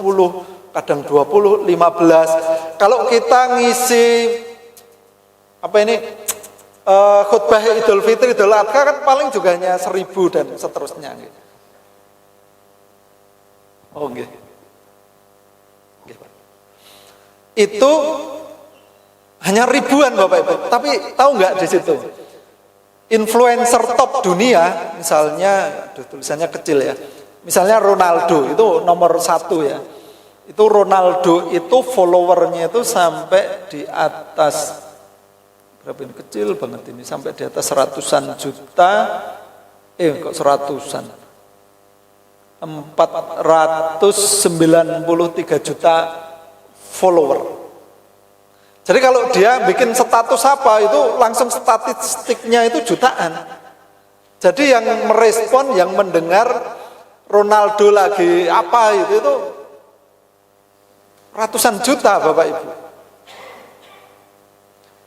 kadang 20, 15. Kalau kita ngisi khutbah Idul Fitri, Idul Adha kan paling juga hanya 1000 dan seterusnya. Oh nggih. Itu hanya ribuan Bapak Ibu. Tapi tahu nggak di situ? Influencer top dunia, misalnya, tulisannya kecil ya. Misalnya Ronaldo, itu nomor 1 ya. Itu Ronaldo itu followernya itu sampai di atas, berapa ini, kecil banget ini, sampai di atas ratusan juta, kok seratusan, 493 juta follower. Jadi kalau dia bikin status apa, itu langsung statistiknya itu jutaan. Jadi yang merespon, yang mendengar Ronaldo lagi apa itu ratusan juta Bapak Ibu.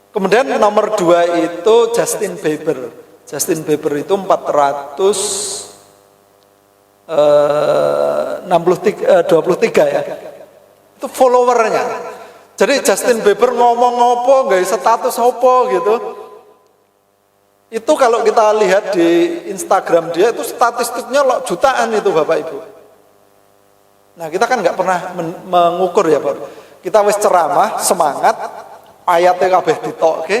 Kemudian nomor 2 itu Justin Bieber. Justin Bieber itu 423 ya. Itu followernya. Jadi Justin Bieber ngomong apa, nggak status apa gitu. Itu kalau kita lihat di Instagram dia itu statistiknya jutaan itu Bapak Ibu. Nah kita kan nggak pernah mengukur ya Pak. Kita wis ceramah semangat, ayatnya kabeh ditokke,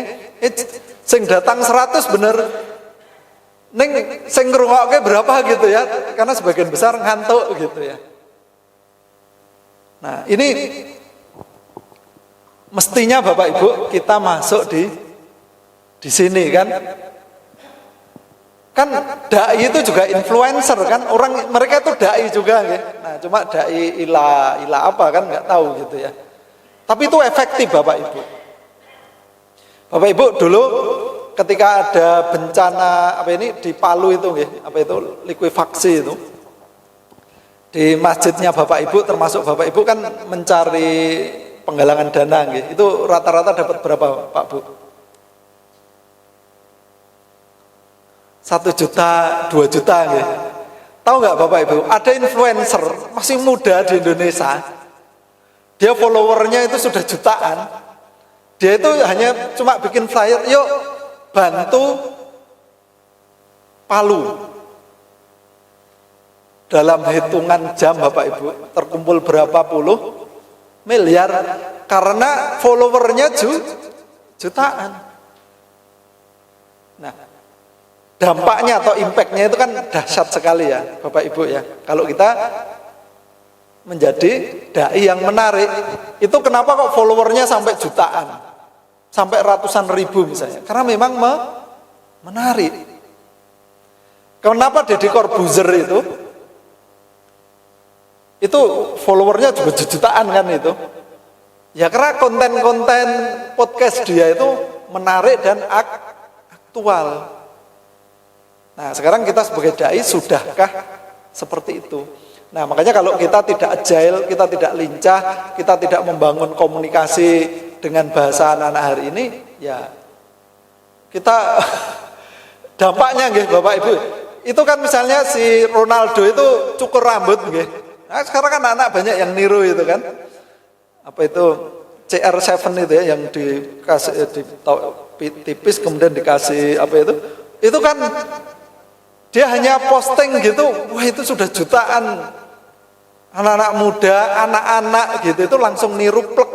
sing datang 100 bener, ning sing ngrungokke berapa gitu ya? Karena sebagian besar ngantuk gitu ya. Nah ini mestinya Bapak Ibu kita masuk di sini kan dai itu juga influencer kan, orang mereka itu dai juga ya. Nah cuma dai ila apa kan nggak tahu gitu ya, tapi itu efektif Bapak Ibu dulu ketika ada bencana di Palu itu likuifaksi itu di masjidnya Bapak Ibu, termasuk Bapak Ibu kan mencari penggalangan dana itu rata-rata dapat berapa Pak Bu? 1 juta, 2 juta gitu. Tahu nggak Bapak Ibu, ada influencer masih muda di Indonesia, dia followernya itu sudah jutaan. Dia itu hanya cuma bikin flyer, yuk bantu Palu. Dalam hitungan jam Bapak Ibu, terkumpul berapa puluh miliar karena followernya jutaan. Nah, dampaknya atau impactnya itu kan dahsyat sekali ya Bapak Ibu ya. Kalau kita menjadi dai yang menarik, itu kenapa kok followernya sampai jutaan, sampai ratusan ribu misalnya? Karena memang menarik. Kenapa Deddy Corbuzier itu followernya juga jutaan kan itu? Ya karena konten-konten podcast dia itu menarik dan aktual. Nah sekarang kita sebagai dai sudahkah seperti itu? Nah makanya kalau kita tidak agile, kita tidak lincah, kita tidak membangun komunikasi dengan bahasa anak-anak hari ini, ya kita dampaknya nggih Bapak Ibu. Itu kan misalnya si Ronaldo itu cukur rambut nggih. Nah sekarang kan anak-anak banyak yang niru itu kan. Apa itu CR7 itu ya yang dikasih tipis kemudian dikasih apa itu. Itu kan dia hanya posting gitu, wah itu sudah jutaan anak-anak muda, anak-anak gitu itu langsung niru plek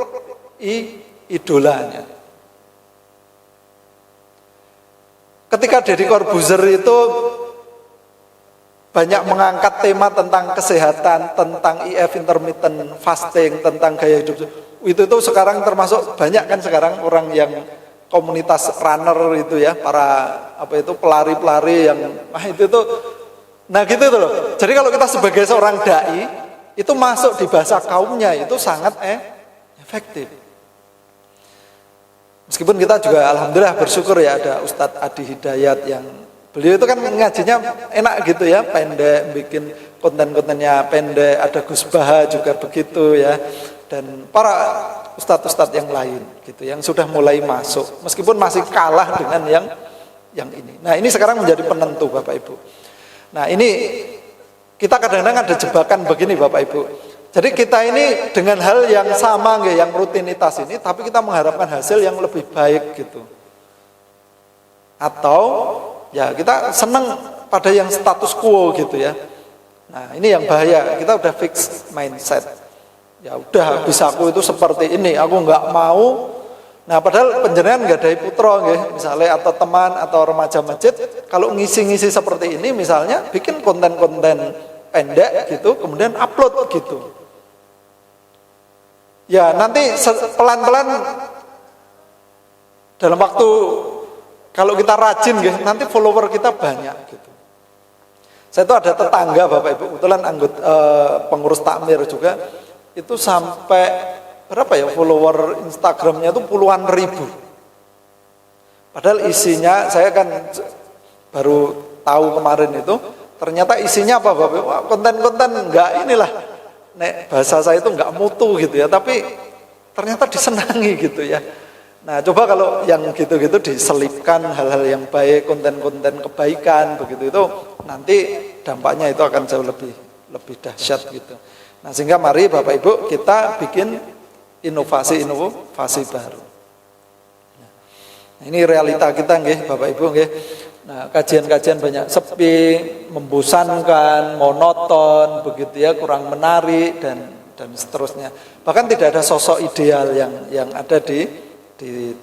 idolanya. Ketika Deddy Corbuzier itu banyak mengangkat tema tentang kesehatan, tentang IF intermittent fasting, tentang gaya hidup. Itu sekarang termasuk banyak kan sekarang orang yang komunitas runner itu ya, para apa itu pelari-pelari yang itu nah gitu itu loh. Jadi kalau kita sebagai seorang dai itu masuk di bahasa kaumnya itu sangat efektif. Meskipun kita juga alhamdulillah bersyukur ya ada Ustadz Adi Hidayat yang beliau itu kan ngajinya enak gitu ya, pendek, bikin konten-kontennya pendek, ada Gus Baha juga begitu ya, dan para ustadz-ustadz yang lain gitu, yang sudah mulai masuk, meskipun masih kalah dengan yang ini. Nah ini sekarang menjadi penentu Bapak Ibu. Nah ini kita kadang-kadang ada jebakan begini Bapak Ibu. Jadi kita ini dengan hal yang sama yang rutinitas ini, tapi kita mengharapkan hasil yang lebih baik gitu. Atau ya kita senang pada yang status quo gitu ya. Nah ini yang bahaya, kita udah fix mindset. Ya udah habis aku itu seperti ini, aku nggak mau. Nah padahal penjenengan nggak ada putra misalnya atau teman atau remaja masjid, kalau ngisi-ngisi seperti ini misalnya bikin konten-konten pendek gitu, kemudian upload gitu. Ya nanti pelan-pelan dalam waktu kalau kita rajin nanti follower kita banyak gitu. Saya itu ada tetangga Bapak Ibu, kebetulan anggota pengurus takmir juga, itu sampai berapa ya follower Instagramnya itu puluhan ribu. Padahal isinya saya kan baru tahu kemarin itu, ternyata isinya apa Bapak Ibu? Konten-konten enggak inilah. Nek bahasa saya itu enggak mutu gitu ya, tapi ternyata disenangi gitu ya. Nah coba kalau yang gitu-gitu diselipkan hal-hal yang baik, konten-konten kebaikan begitu itu nanti dampaknya itu akan jauh lebih dahsyat gitu. Nah sehingga mari Bapak Ibu kita bikin inovasi baru. Nah, ini realita kita nggih Bapak Ibu nggih. Nah kajian-kajian banyak sepi, membosankan, monoton begitu ya, kurang menarik dan seterusnya. Bahkan tidak ada sosok ideal yang ada di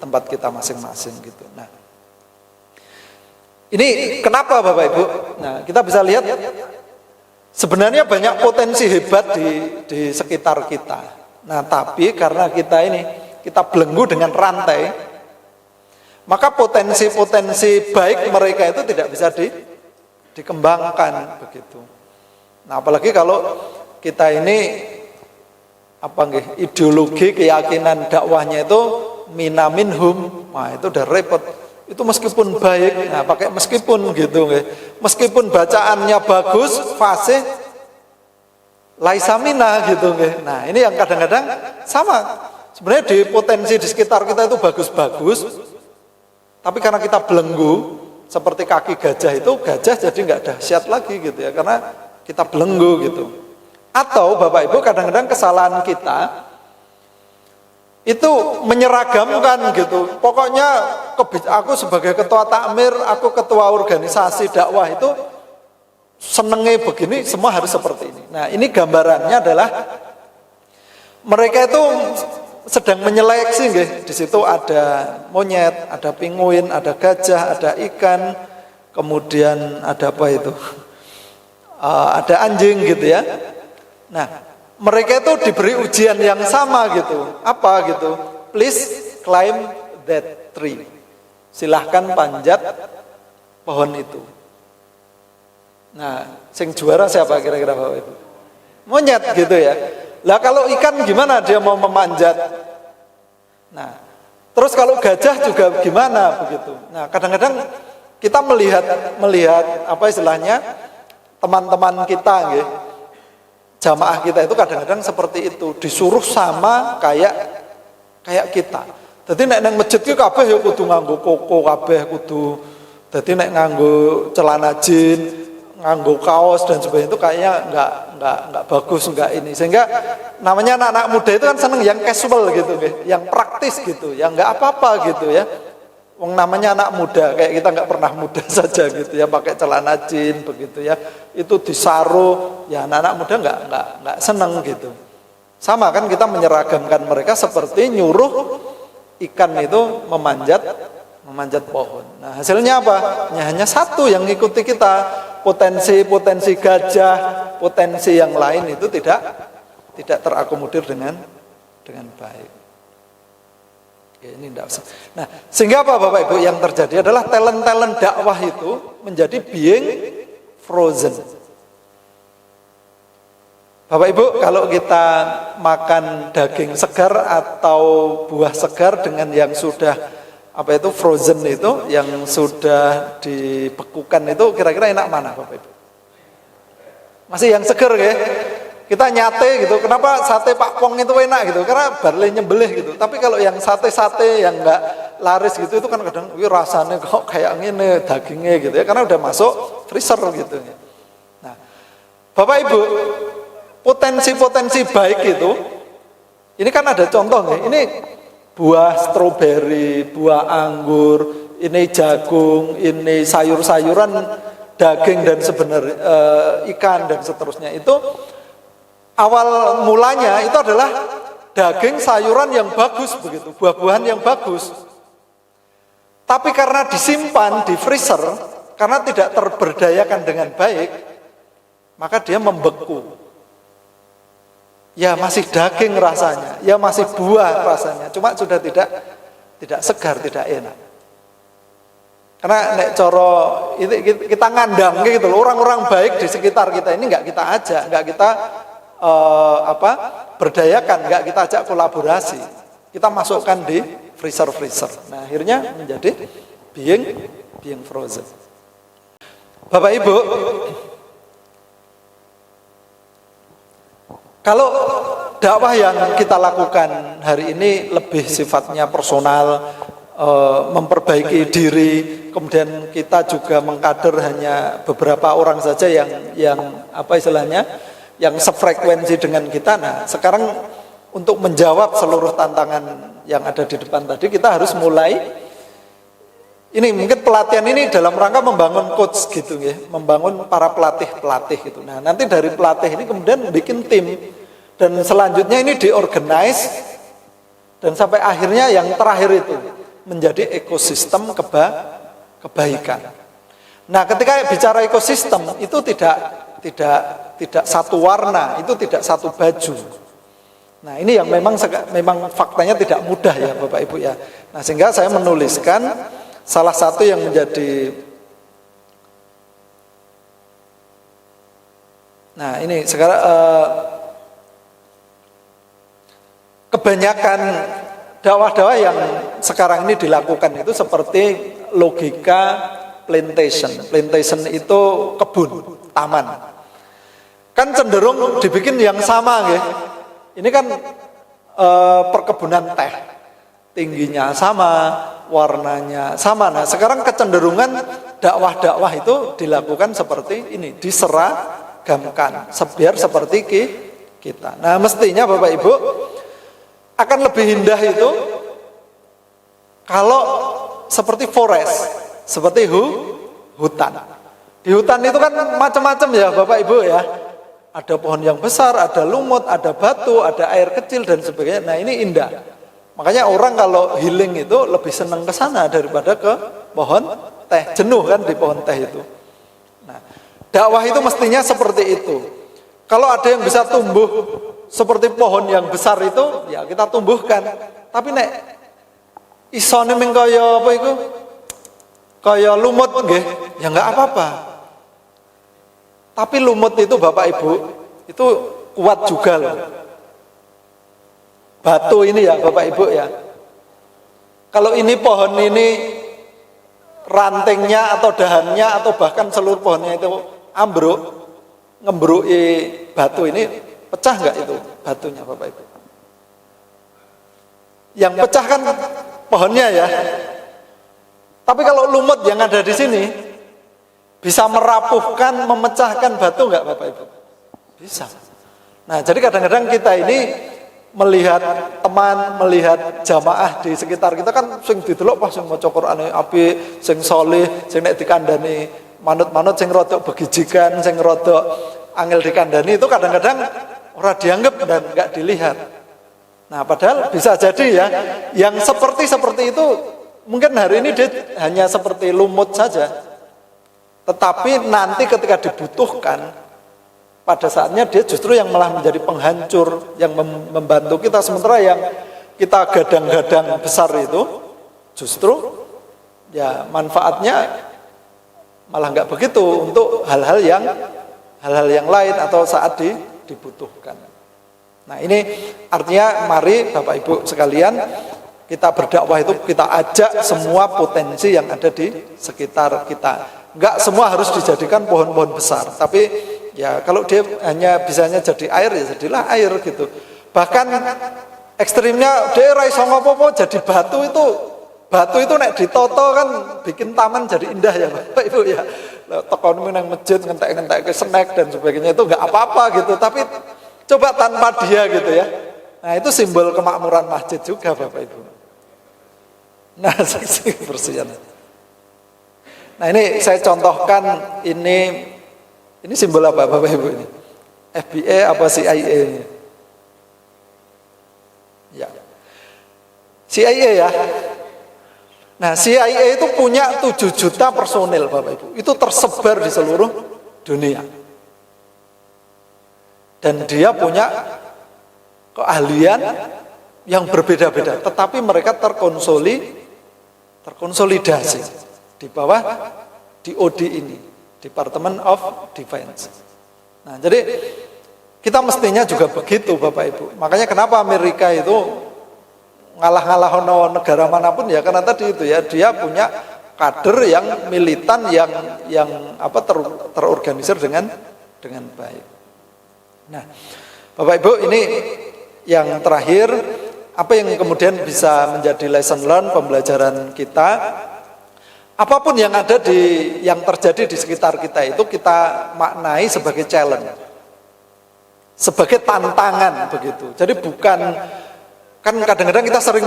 tempat kita masing-masing gitu. Nah, ini kenapa Bapak Ibu? Nah, kita bisa lihat sebenarnya banyak potensi hebat di sekitar kita. Nah, tapi karena kita belenggu dengan rantai, maka potensi-potensi baik mereka itu tidak bisa dikembangkan begitu. Nah, apalagi kalau kita ini ideologi keyakinan dakwahnya itu mina minhum, nah itu udah repot. Itu meskipun baik, nah pakai meskipun gitu, meskipun bacaannya bagus, fasih, laisa mina gitu, nah ini yang kadang-kadang sama. Sebenarnya di potensi di sekitar kita itu bagus-bagus, tapi karena kita belenggu, seperti kaki gajah itu, gajah jadi nggak dahsyat lagi gitu ya, karena kita belenggu gitu. Atau Bapak Ibu kadang-kadang kesalahan kita itu menyeragamkan gitu. Pokoknya aku sebagai ketua takmir, aku ketua organisasi dakwah itu senengnya begini, semua harus seperti ini. Nah, ini gambarannya adalah mereka itu sedang menyeleksi, nggih. Di situ ada monyet, ada pinguin, ada gajah, ada ikan, kemudian ada apa itu? Ada anjing gitu ya. Nah, mereka itu diberi ujian yang sama gitu. Apa gitu? Please climb that tree. Silahkan panjat pohon itu. Nah, sing juara siapa kira-kira Bapak Ibu? Monyet gitu ya. Lah kalau ikan gimana dia mau memanjat? Nah, terus kalau gajah juga gimana begitu? Nah, kadang-kadang kita melihat apa istilahnya teman-teman kita, nggih, jamaah kita itu kadang-kadang seperti itu, disuruh sama kayak kita. Jadi nek nang masjid ki kabeh ya kudu nganggo koko kabeh kudu. Dadi nek nganggo celana jin, nganggo kaos dan sebagainya itu kayaknya enggak bagus, enggak ini. Sehingga namanya anak-anak muda itu kan seneng yang casual gitu, yang praktis gitu, yang enggak apa-apa gitu ya. Wong namanya anak muda, kayak kita enggak pernah muda saja gitu ya, pakai celana jin begitu ya. Itu disaruh, ya anak-anak muda enggak seneng gitu. Sama kan kita menyeragamkan mereka seperti nyuruh ikan itu memanjat pohon. Nah, hasilnya apa? Ya, hanya satu yang ngikuti kita. Potensi gajah, potensi yang lain itu tidak terakomodir dengan baik. Ya, ini tidak usah. Nah, sehingga apa Bapak Ibu yang terjadi adalah talent dakwah itu menjadi being frozen. Bapak Ibu, kalau kita makan daging segar atau buah segar dengan yang sudah apa itu frozen itu, yang sudah dibekukan itu, kira-kira enak mana Bapak Ibu? Masih yang segar ya? Kita nyate gitu, kenapa sate Pak Pong itu enak gitu? Karena barley nyembelih gitu. Tapi kalau yang sate-sate yang enggak laris gitu, itu kan kadang rasanya kok kayak gini dagingnya gitu ya, karena udah masuk freezer gitu. Nah, Bapak Ibu, potensi baik itu, ini kan ada contoh nih, ini buah stroberi, buah anggur, ini jagung, ini sayur-sayuran, daging dan sebenarnya ikan dan seterusnya itu awal mulanya itu adalah daging sayuran yang bagus begitu, buah-buahan yang bagus. Tapi karena disimpan di freezer, karena tidak terberdayakan dengan baik, maka dia membeku. Ya masih daging rasanya, ya masih buah rasanya, cuma sudah tidak segar, tidak enak. Karena nek coro kita ngandang gitu loh, orang-orang baik di sekitar kita ini nggak kita ajak, nggak kita berdayakan, nggak kita ajak kolaborasi, kita masukkan di freezer. Nah akhirnya menjadi being frozen. Bapak Ibu, kalau dakwah yang kita lakukan hari ini lebih sifatnya personal, memperbaiki diri, kemudian kita juga mengkader hanya beberapa orang saja yang apa istilahnya, yang sefrekuensi dengan kita. Nah, sekarang untuk menjawab seluruh tantangan yang ada di depan tadi, kita harus mulai ini, mungkin pelatihan ini dalam rangka membangun coach gitu ya, membangun para pelatih gitu. Nah, nanti dari pelatih ini kemudian bikin tim, dan selanjutnya ini diorganize, dan sampai akhirnya yang terakhir itu menjadi ekosistem kebaikan. Nah, ketika bicara ekosistem itu tidak satu warna, itu tidak satu baju. Nah, ini yang memang faktanya tidak mudah ya Bapak Ibu ya. Nah, sehingga saya menuliskan salah satu yang menjadi, nah ini sekarang kebanyakan dakwah-dakwah yang sekarang ini dilakukan itu seperti logika plantation. Plantation itu kebun, taman. Kan cenderung dibikin yang sama ya. Ini kan perkebunan teh. tingginya sama, warnanya sama. Nah, sekarang kecenderungan dakwah-dakwah itu dilakukan seperti ini, diseragamkan, biar seperti kita. Nah, mestinya Bapak Ibu akan lebih indah itu kalau seperti forest, seperti hutan. Di hutan itu kan macam-macam ya Bapak Ibu ya. Ada pohon yang besar, ada lumut, ada batu, ada air kecil dan sebagainya. Nah, ini indah. Makanya orang kalau healing itu lebih senang ke sana daripada ke pohon teh. Jenuh kan di pohon teh itu. Nah, dakwah itu mestinya seperti itu. Kalau ada yang bisa tumbuh seperti pohon yang besar itu, ya kita tumbuhkan. Tapi nek isone ming kaya apa itu? Kaya lumut nggih, ya enggak apa-apa. Tapi lumut itu Bapak Ibu, itu kuat juga loh. Batu ini ya Bapak Ibu ya. Kalau ini pohon ini rantingnya atau dahannya atau bahkan seluruh pohonnya itu ambruk, ngembruki batu ini, pecah nggak itu batunya Bapak Ibu? Yang pecah kan pohonnya ya. Tapi kalau lumut yang ada di sini bisa merapuhkan, memecahkan batu nggak Bapak Ibu? Bisa. Nah, jadi kadang-kadang kita ini melihat teman, melihat jamaah di sekitar kita kan sing didelok pas sing maca Qur'ane apik, sing saleh, sing nek dikandani manut-manut, sing rada begijikan, sing rada angel dikandani itu kadang-kadang ora dianggap dan enggak dilihat. Nah, padahal bisa jadi ya yang seperti itu mungkin hari ini dia hanya seperti lumut saja. Tetapi nanti ketika dibutuhkan pada saatnya dia justru yang malah menjadi penghancur, yang membantu kita, sementara yang kita gadang-gadang besar itu justru ya manfaatnya malah nggak begitu untuk hal-hal yang lain atau saat dibutuhkan. Nah, ini artinya mari Bapak Ibu sekalian kita berdakwah itu kita ajak semua potensi yang ada di sekitar kita. Enggak semua harus dijadikan pohon-pohon besar, tapi ya kalau dia hanya bisanya jadi air ya jadilah air gitu. Bahkan ekstrimnya dia ora iso ngopo-opo jadi batu itu nek ditoto kan bikin taman jadi indah ya Bapak Ibu ya. Tekon nang masjid ngentek-ngentek ke snack dan sebagainya itu enggak apa-apa gitu, tapi coba tanpa dia gitu ya. Nah, itu simbol kemakmuran masjid juga Bapak Ibu. Nah, bersihan. Nah, ini saya contohkan ini simbol apa Bapak Ibu ini? FBI apa CIA ini? Ya. CIA ya. Nah, CIA itu punya 7 juta personil Bapak Ibu. Itu tersebar di seluruh dunia. Dan dia punya keahlian yang berbeda-beda, tetapi mereka terkonsolidasi di bawah DoD ini, Department of Defense. Nah, jadi kita mestinya juga begitu Bapak Ibu. Makanya kenapa Amerika itu ngalah-ngalah negara manapun ya karena tadi itu ya dia punya kader yang militan yang terorganisir dengan baik. Nah, Bapak Ibu ini yang terakhir apa yang kemudian bisa menjadi lesson learn pembelajaran kita. Apapun yang ada yang terjadi di sekitar kita itu kita maknai sebagai challenge, sebagai tantangan begitu. Jadi bukan kan kadang-kadang kita sering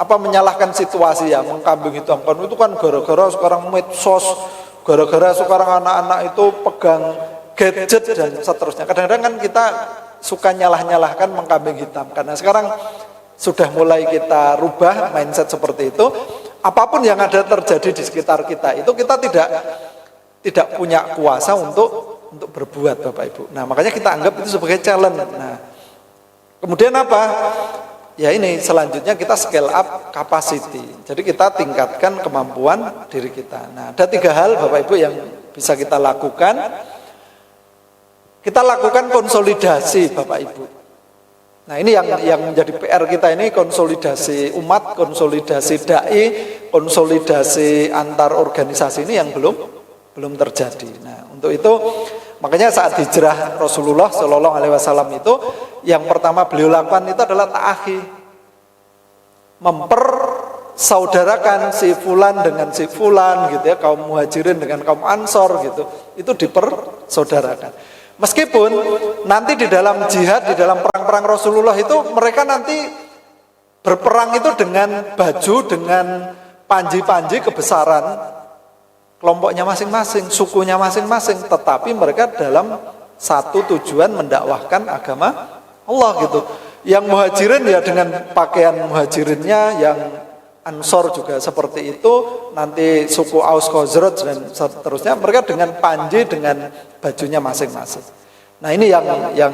menyalahkan situasi ya, mengkambing hitamkan itu kan gara-gara sekarang medsos, gara-gara sekarang anak-anak itu pegang gadget dan seterusnya. Kadang-kadang kan kita suka nyalah-nyalahkan mengkambing hitamkan. Nah, sekarang sudah mulai kita rubah mindset seperti itu. Apapun yang ada terjadi di sekitar kita itu kita tidak punya kuasa untuk berbuat Bapak Ibu. Nah, makanya kita anggap itu sebagai challenge. Nah, kemudian apa? Ya ini selanjutnya kita scale up capacity. Jadi kita tingkatkan kemampuan diri kita. Nah, ada 3 hal Bapak Ibu yang bisa kita lakukan. Kita lakukan konsolidasi Bapak Ibu. Nah, ini yang menjadi PR kita ini konsolidasi umat, konsolidasi dai, konsolidasi antar organisasi ini yang belum terjadi. Nah, untuk itu makanya saat hijrah Rasulullah Shallallahu Alaihi Wasallam itu yang pertama beliau lakukan itu adalah ta'akhi. mempersaudarakan si fulan dengan si fulan gitu ya, kaum muhajirin dengan kaum ansor gitu, itu dipersaudarakan. Meskipun nanti di dalam jihad, di dalam perang-perang Rasulullah itu mereka nanti berperang itu dengan baju, dengan panji-panji kebesaran kelompoknya masing-masing, sukunya masing-masing, tetapi mereka dalam satu tujuan mendakwahkan agama Allah gitu. Yang muhajirin ya dengan pakaian muhajirinnya, yang ansor juga seperti itu, nanti suku Aus Khazraj dan seterusnya mereka dengan panji, dengan bajunya masing-masing. Nah ini yang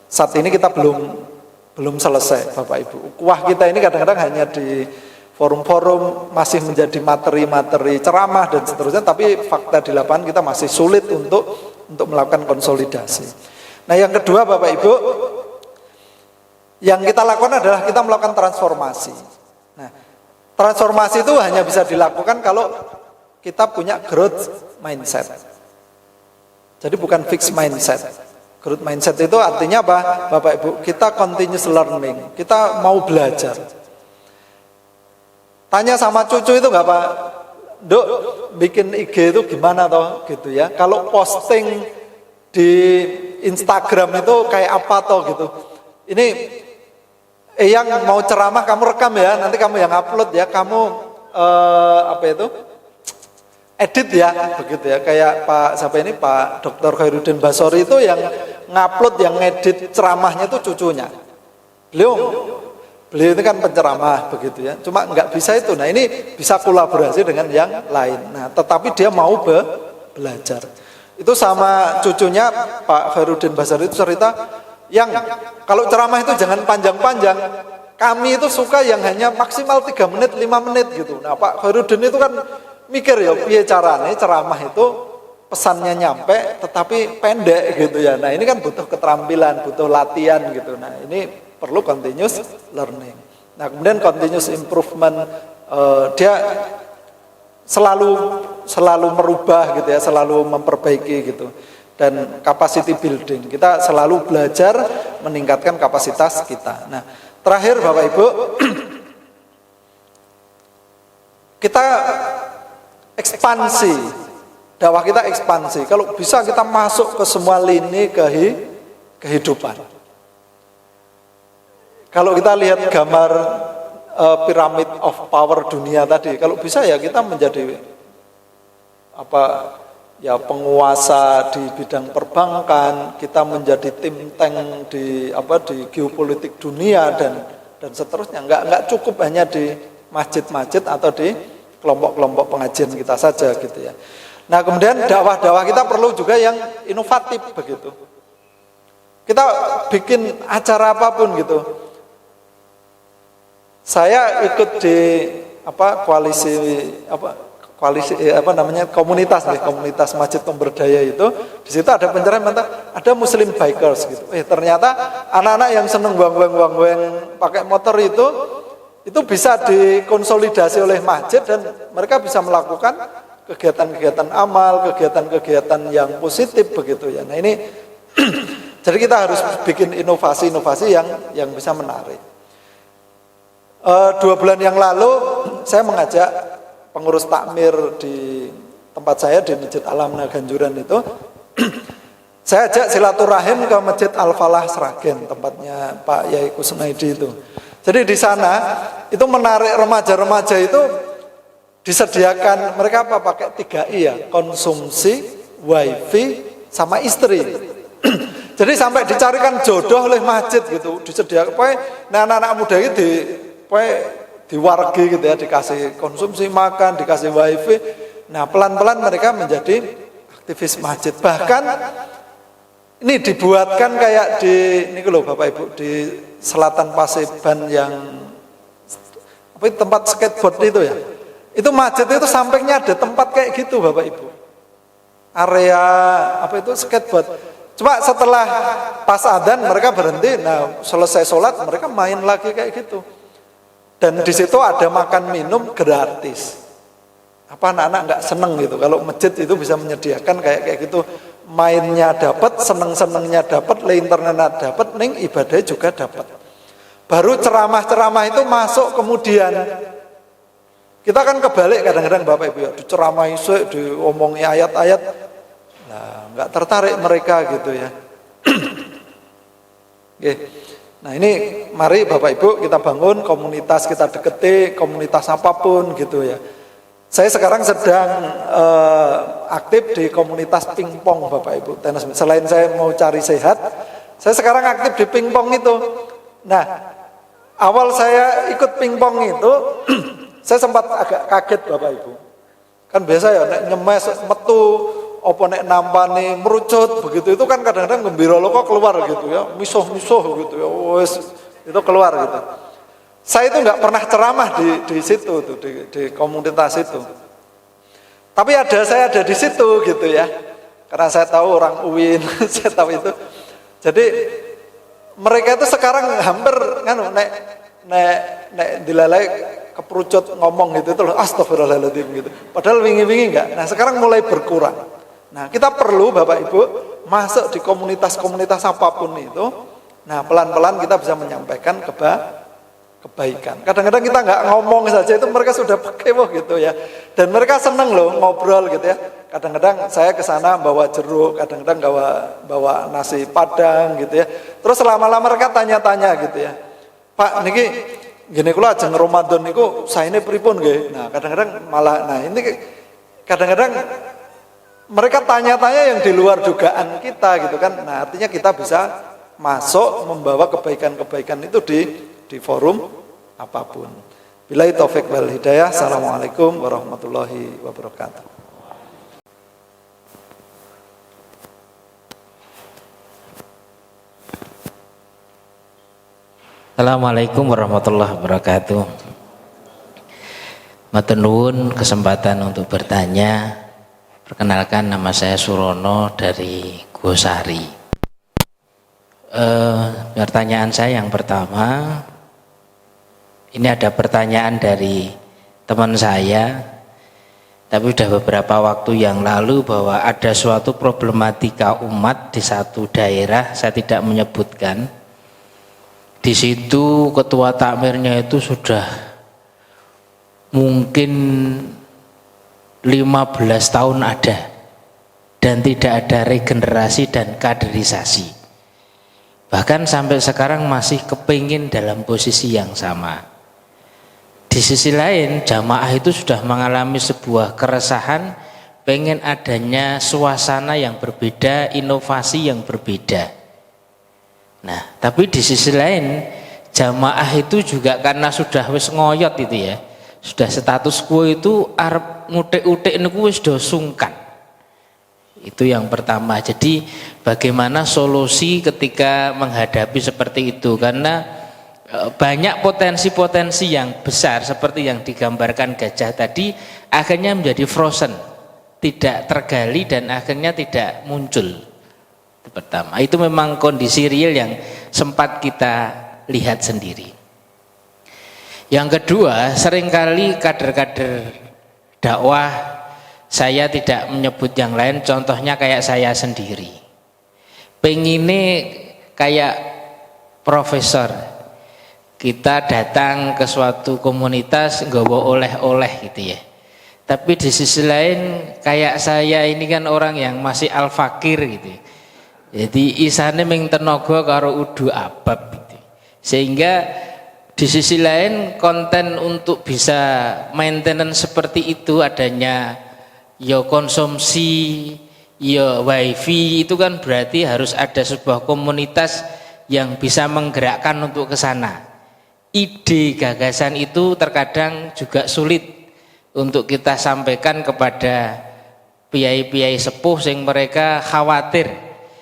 saat ini kita belum selesai Bapak Ibu. Ukhuwah kita ini kadang-kadang hanya di forum-forum masih menjadi materi-materi ceramah dan seterusnya, tapi fakta di lapangan kita masih sulit untuk melakukan konsolidasi. Nah yang kedua Bapak Ibu, yang kita lakukan adalah kita melakukan transformasi. Nah, transformasi itu hanya bisa dilakukan kalau kita punya growth mindset. Jadi bukan fixed mindset. Growth mindset itu artinya apa? Bapak Ibu, kita continuous learning. Kita mau belajar. Tanya sama cucu itu nggak Pak? Dok, bikin IG itu gimana toh? Gitu ya. Kalau posting di Instagram itu kayak apa toh gitu. Ini yang mau ceramah kamu rekam ya, nanti kamu yang upload ya, kamu edit ya, begitu ya. Kayak Pak Dr. Khairuddin Basori itu yang ngupload, yang ngedit ceramahnya itu cucunya. Beliau itu kan penceramah begitu ya. Cuma nggak bisa itu. Nah ini bisa kolaborasi dengan yang lain. Nah tetapi dia mau belajar. Itu sama cucunya Pak Khairuddin Basori itu cerita, yang kalau ceramah itu jangan panjang-panjang. Kami itu suka yang hanya maksimal 3 menit, 5 menit gitu. Nah Pak Khairuddin itu kan mikir ya, piye carane ceramah itu pesannya nyampe tetapi pendek gitu ya. Nah ini kan butuh keterampilan, butuh latihan gitu. Nah ini perlu continuous learning. Nah kemudian continuous improvement, dia selalu merubah gitu ya, selalu memperbaiki gitu. Dan capacity building, kita selalu belajar meningkatkan kapasitas kita. Nah terakhir Bapak Ibu, kita ekspansi, dakwah kita ekspansi. Kalau bisa kita masuk ke semua lini kehidupan. Kalau kita lihat gambar pyramid of power dunia tadi, kalau bisa ya kita menjadi penguasa di bidang perbankan, kita menjadi think tank di geopolitik dunia dan seterusnya. Enggak cukup hanya di masjid-masjid atau di kelompok-kelompok pengajian kita saja gitu ya. Nah, kemudian dakwah-dakwah kita perlu juga yang inovatif begitu. Kita bikin acara apapun gitu. Saya ikut di komunitas Masjid Pemberdaya itu. Di situ ada pencerahan, ada Muslim bikers gitu. Ternyata anak-anak yang seneng buang-buang pakai motor itu bisa dikonsolidasi oleh masjid dan mereka bisa melakukan kegiatan-kegiatan amal, kegiatan-kegiatan yang positif begitu ya. Nah ini jadi kita harus bikin inovasi-inovasi yang bisa menarik. 2 bulan yang lalu saya mengajak pengurus takmir di tempat saya di Masjid Al-Amnah Ganjuran itu. Saya ajak silaturahim ke Masjid Al-Falah Sragen, tempatnya Pak Yai Kusnaidi itu. Jadi di sana itu menarik remaja-remaja itu, disediakan mereka pakai 3I ya, konsumsi, wifi, sama istri. Jadi sampai dicarikan jodoh oleh masjid gitu, disediakan. Nah anak-anak muda itu diwargi gitu ya, dikasih konsumsi makan, dikasih wifi. Nah pelan-pelan mereka menjadi aktivis masjid. Bahkan ini dibuatkan kayak ini loh Bapak Ibu, di Selatan Paseban yang tempat skateboard itu ya. Itu masjid itu sampingnya ada tempat kayak gitu Bapak Ibu. Area skateboard. Cuma setelah pas adzan mereka berhenti. Nah selesai sholat mereka main lagi kayak gitu. Dan di situ ada makan minum gratis. Apa anak-anak nggak seneng gitu kalau masjid itu bisa menyediakan kayak gitu, mainnya dapat, seneng-senengnya dapat, internet dapat, ning ibadah juga dapat. baru ceramah-ceramah itu masuk kemudian. Kita kan kebalik kadang-kadang Bapak Ibu ya, diceramahi diomongi ayat-ayat, nah nggak tertarik mereka gitu ya. Oke. Nah ini mari Bapak Ibu kita bangun komunitas, kita deketi komunitas apapun gitu ya. Saya sekarang sedang aktif di komunitas pingpong Bapak Ibu, tenis. Selain saya mau cari sehat, saya sekarang aktif di pingpong itu. Nah, awal saya ikut pingpong itu, saya sempat agak kaget Bapak Ibu. Kan biasa ya, nek nyemes, metu, apa nek nampani, merucut, begitu itu kan kadang-kadang gembira lo kok keluar gitu ya, misuh-misuh gitu ya, wes itu keluar gitu. Saya itu nggak pernah ceramah di situ tuh, di komunitas itu. Tapi saya ada di situ gitu ya. Karena saya tahu orang UIN, saya tahu itu. Jadi mereka itu sekarang hampir nek dilalai keperucut ngomong gitu itu loh, astagfirullahaladzim gitu. Padahal wingi-wingi enggak. Nah, sekarang mulai berkurang. Nah, kita perlu Bapak Ibu masuk di komunitas-komunitas apapun itu. Nah, pelan-pelan kita bisa menyampaikan kebaikan. Kadang-kadang kita nggak ngomong saja itu mereka sudah pekewoh gitu ya. Dan mereka seneng loh ngobrol gitu ya. Kadang-kadang saya ke sana bawa jeruk, kadang-kadang bawa nasi padang gitu ya. Terus lama-lama mereka tanya-tanya gitu ya. Pak, niki gini kula ajeng Ramadan niku saene pripun nggih. Nah, kadang-kadang malah ini kadang-kadang mereka tanya-tanya yang di luar dugaan kita gitu kan. Nah, artinya kita bisa masuk membawa kebaikan-kebaikan itu di forum apapun. Billahi taufik wal hidayah. Assalamualaikum warahmatullahi wabarakatuh. Assalamualaikum warahmatullahi wabarakatuh. Matur nuwun kesempatan untuk bertanya. Perkenalkan, nama saya Surono dari Gosari. Pertanyaan saya yang pertama, ini ada pertanyaan dari teman saya, tapi sudah beberapa waktu yang lalu, bahwa ada suatu problematika umat di satu daerah, saya tidak menyebutkan. Di situ ketua takmirnya itu sudah mungkin 15 tahun ada, dan tidak ada regenerasi dan kaderisasi. Bahkan sampai sekarang masih kepingin dalam posisi yang sama. Di sisi lain, jamaah itu sudah mengalami sebuah keresahan, pengen adanya suasana yang berbeda, inovasi yang berbeda. Nah, tapi di sisi lain, jamaah itu juga karena sudah wis ngoyot itu ya, sudah status quo itu arep ngutik-utik niku wis do sungkan. Itu yang pertama. Jadi bagaimana solusi ketika menghadapi seperti itu, karena banyak potensi-potensi yang besar seperti yang digambarkan Gajah tadi akhirnya menjadi frozen, tidak tergali dan akhirnya tidak muncul. Itu pertama. Itu memang kondisi real yang sempat kita lihat sendiri. Yang kedua, seringkali kader-kader dakwah, saya tidak menyebut yang lain, contohnya kayak saya sendiri, pengennya kayak profesor, kita datang ke suatu komunitas nggawa oleh-oleh gitu ya. Tapi di sisi lain kayak saya ini kan orang yang masih al-fakir gitu ya. Jadi isane ming tenaga karo udu abab gitu. Sehingga di sisi lain konten untuk bisa maintenance seperti itu adanya ya konsumsi, ya wifi, itu kan berarti harus ada sebuah komunitas yang bisa menggerakkan untuk ke sana. Ide gagasan itu terkadang juga sulit untuk kita sampaikan kepada piyai-piyai sepuh sing mereka khawatir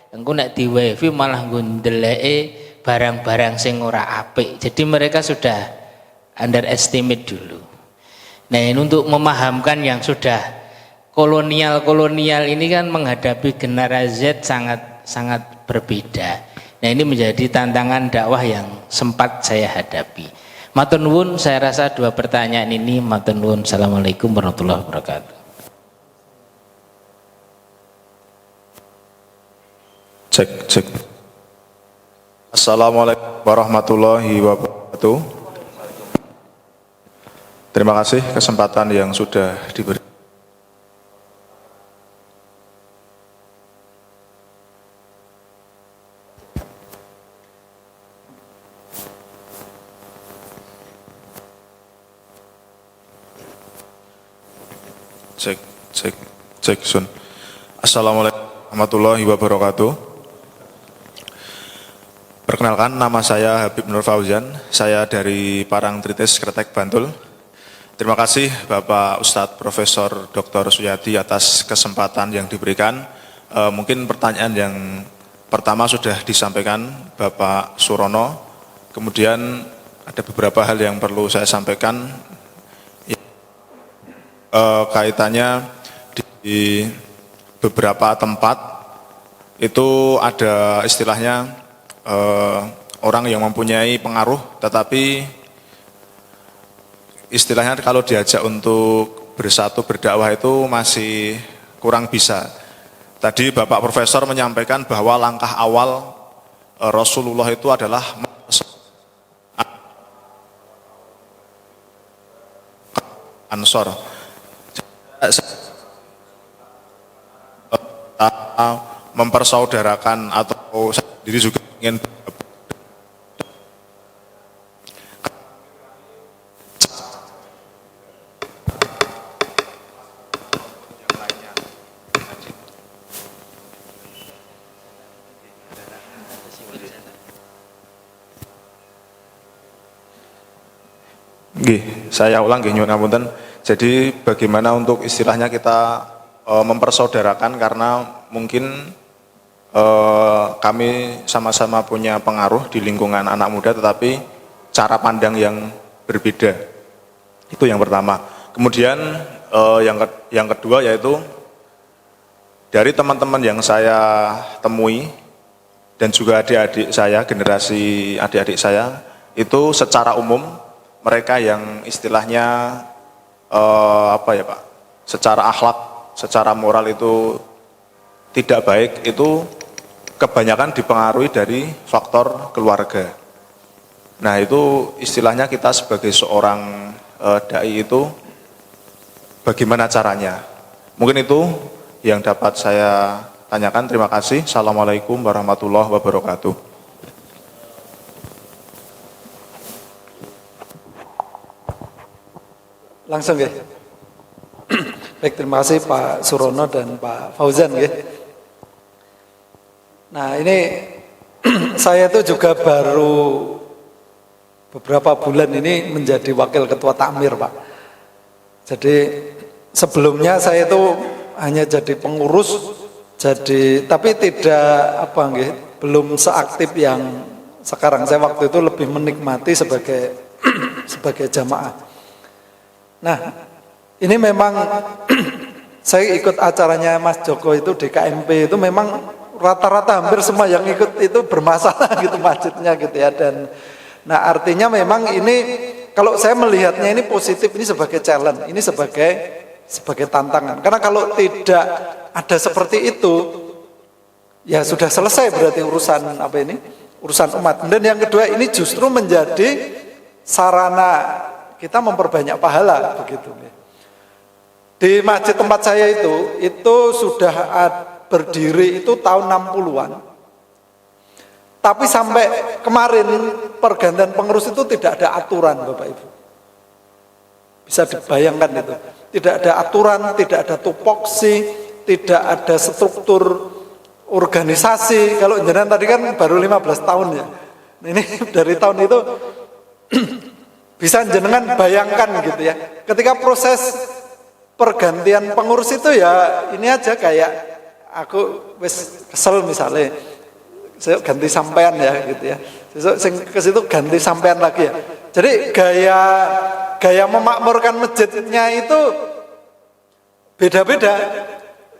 engko nek di wifi malah ngundeleke barang-barang sing ora apik. Jadi mereka sudah underestimate dulu. Nah, ini untuk memahamkan yang sudah kolonial ini kan menghadapi generasi Z sangat berbeda. Nah, ini menjadi tantangan dakwah yang sempat saya hadapi. Matur nuwun, saya rasa dua pertanyaan ini. Matur nuwun. Assalamualaikum warahmatullahi wabarakatuh. Cek. Assalamualaikum warahmatullahi wabarakatuh. Terima kasih kesempatan yang sudah diberi. Cek sun. Assalamualaikum warahmatullahi wabarakatuh. Perkenalkan, nama saya Habib Nur Fauzan. Saya dari Parangtritis, Kretek, Bantul. Terima kasih Bapak Ustadz Profesor Dr. Suyadi atas kesempatan yang diberikan. Mungkin pertanyaan yang pertama sudah disampaikan Bapak Surono. Kemudian ada beberapa hal yang perlu saya sampaikan. Kaitannya di beberapa tempat itu ada istilahnya orang yang mempunyai pengaruh, tetapi istilahnya kalau diajak untuk bersatu berdakwah itu masih kurang bisa. Tadi Bapak Profesor menyampaikan bahwa langkah awal Rasulullah itu adalah Ansor. Mempersaudarakan atau sendiri juga ingin saya ulang nyuwun ngapunten. Jadi bagaimana untuk istilahnya kita mempersaudarakan, karena mungkin kami sama-sama punya pengaruh di lingkungan anak muda, tetapi cara pandang yang berbeda. Itu yang pertama. Kemudian yang kedua yaitu dari teman-teman yang saya temui dan juga adik-adik saya, generasi adik-adik saya, itu secara umum mereka yang istilahnya secara akhlak, secara moral itu tidak baik, itu kebanyakan dipengaruhi dari faktor keluarga. Nah, itu istilahnya kita sebagai seorang dai itu bagaimana caranya? Mungkin itu yang dapat saya tanyakan. Terima kasih. Assalamualaikum warahmatullahi wabarakatuh. Langsung ya. Baik, terima kasih Pak Surono dan Pak Fauzan ya. Nah, ini saya itu juga baru beberapa bulan ini menjadi wakil ketua takmir, Pak. Jadi sebelumnya saya itu hanya jadi pengurus, tapi tidak belum seaktif yang sekarang. Saya waktu itu lebih menikmati sebagai jamaah. Nah, ini memang saya ikut acaranya Mas Joko itu di KMP itu memang rata-rata hampir semua yang ikut itu bermasalah gitu masjidnya gitu ya. Dan nah, artinya memang ini kalau saya melihatnya ini positif, ini sebagai challenge, ini sebagai tantangan. Karena kalau tidak ada seperti itu, ya sudah selesai berarti urusan umat. Dan yang kedua, ini justru menjadi sarana kita memperbanyak pahala begitu. Di masjid tempat saya itu sudah berdiri itu tahun 60-an. Tapi sampai kemarin pergantian pengurus itu tidak ada aturan, Bapak Ibu. Bisa dibayangkan itu. Tidak ada aturan, tidak ada tupoksi, tidak ada struktur organisasi. Kalau jenengan tadi kan baru 15 tahun ya. Ini dari tahun itu bisa jenengan bayangkan gitu ya. Ketika proses pergantian pengurus itu ya ini aja kayak aku wis kesel misalnya, saya ganti sampean ya gitu ya. Ke situ ganti sampean lagi ya. Jadi gaya memakmurkan masjidnya itu beda-beda.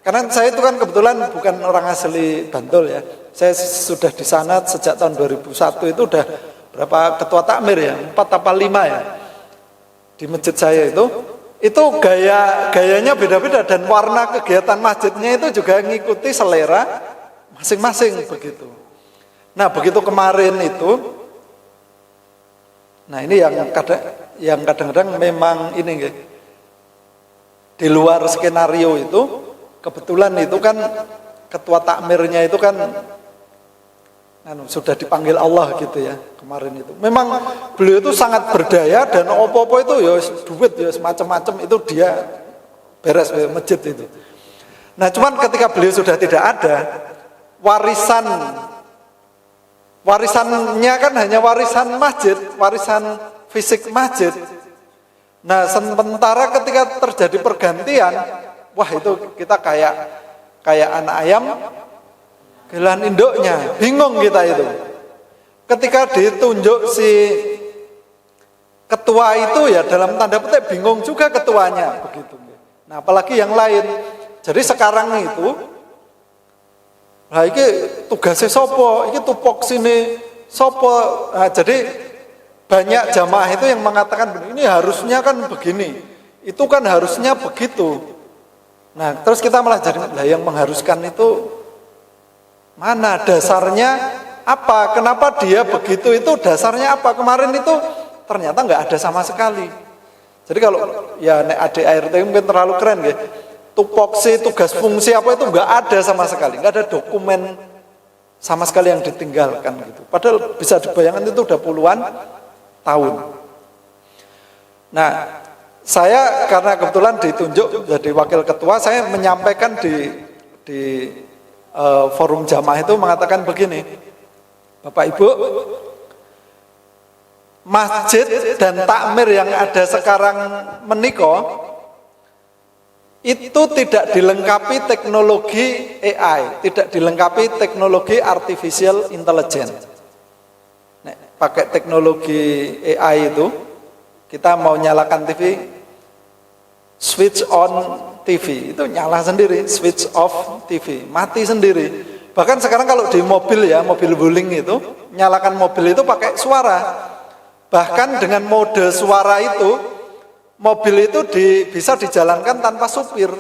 Karena saya itu kan kebetulan bukan orang asli Bantul ya. Saya sudah di sana sejak tahun 2001 itu udah berapa ketua takmir ya, 4 apa 5 ya di masjid saya itu gayanya beda-beda dan warna kegiatan masjidnya itu juga ngikuti selera masing-masing begitu. Nah begitu kemarin itu, nah ini yang kadang-kadang memang ini nggih, di luar skenario itu, kebetulan itu kan ketua takmirnya itu kan sudah dipanggil Allah gitu ya kemarin itu. Memang beliau itu sangat berdaya dan opo-opo itu ya duit ya semacam-macam itu dia beres masjid itu. Nah cuman ketika beliau sudah tidak ada, warisannya kan hanya warisan masjid, warisan fisik masjid. Nah sementara ketika terjadi pergantian, wah itu kita kayak anak ayam kehilangan induknya, bingung kita itu. Ketika ditunjuk si ketua itu ya dalam tanda petik bingung juga ketuanya begitu. Nah apalagi yang lain. Jadi sekarang itu, nah ini tugasnya sopo, ini tupok sini sopo. Nah, jadi banyak jamaah itu yang mengatakan ini harusnya kan begini, itu kan harusnya begitu. Nah terus kita malah jadi yang mengharuskan itu mana dasarnya apa? Kenapa dia begitu itu dasarnya apa? Kemarin itu ternyata nggak ada sama sekali. Jadi kalau ya nek ADART mungkin terlalu keren ya. Tupoksi, tugas fungsi apa itu nggak ada sama sekali. Nggak ada dokumen sama sekali yang ditinggalkan gitu. Padahal bisa dibayangkan itu udah puluhan tahun. Nah, saya karena kebetulan ditunjuk jadi wakil ketua, saya menyampaikan di forum jamaah itu mengatakan begini, Bapak Ibu, masjid dan takmir yang ada sekarang menika itu tidak dilengkapi teknologi AI, tidak dilengkapi teknologi artificial intelligence. Nah, pakai teknologi AI itu, kita mau nyalakan TV, switch on TV, itu nyala sendiri, switch off TV, mati sendiri. Bahkan sekarang kalau di mobil ya, mobil wuling itu, nyalakan mobil itu pakai suara. Bahkan dengan mode suara itu, mobil itu bisa dijalankan tanpa supir.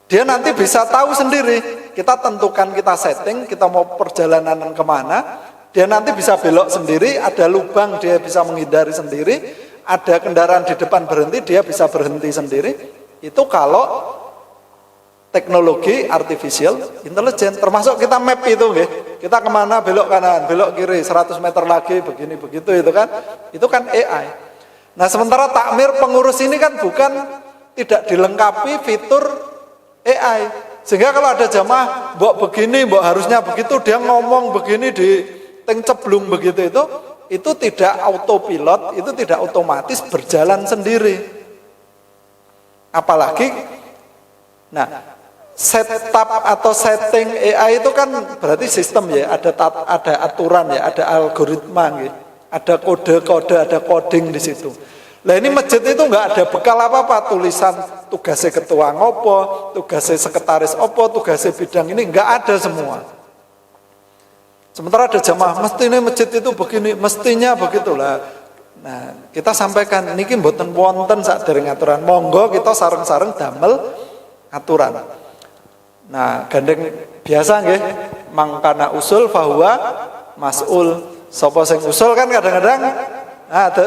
Dia nanti bisa tahu sendiri. Kita tentukan, kita setting, kita mau perjalanan kemana. Dia nanti bisa belok sendiri, ada lubang dia bisa menghindari sendiri. Ada kendaraan di depan berhenti, dia bisa berhenti sendiri. Itu kalau teknologi artificial intelligence. Termasuk kita map itu, kita kemana, belok kanan, belok kiri, 100 meter lagi, begini, begitu itu kan. Itu kan AI. Nah sementara takmir pengurus ini kan tidak dilengkapi fitur AI. Sehingga kalau ada jamaah, mbok begini, mbok harusnya begitu, dia ngomong begini di ceblung begitu itu tidak autopilot, itu tidak otomatis berjalan sendiri. Apalagi, nah setup atau setting AI itu kan berarti sistem ya, ada aturan ya, ada algoritma gitu. Ada kode-kode, ada coding di situ. Nah ini masjid itu nggak ada bekal apa-apa, tulisan tugasnya ketua ngopo, tugasnya sekretaris opo, tugasnya bidang ini nggak ada semua. Sementara ada jamaah, mestinya masjid itu begini, mestinya begitulah. Nah kita sampaikan, niki mboten wonten sak dereng aturan, monggo kita sareng-sareng damel aturan. Nah gandeng biasa nggih, mangkana usul fahuwa mas'ul. Sopo sing usul kan kadang-kadang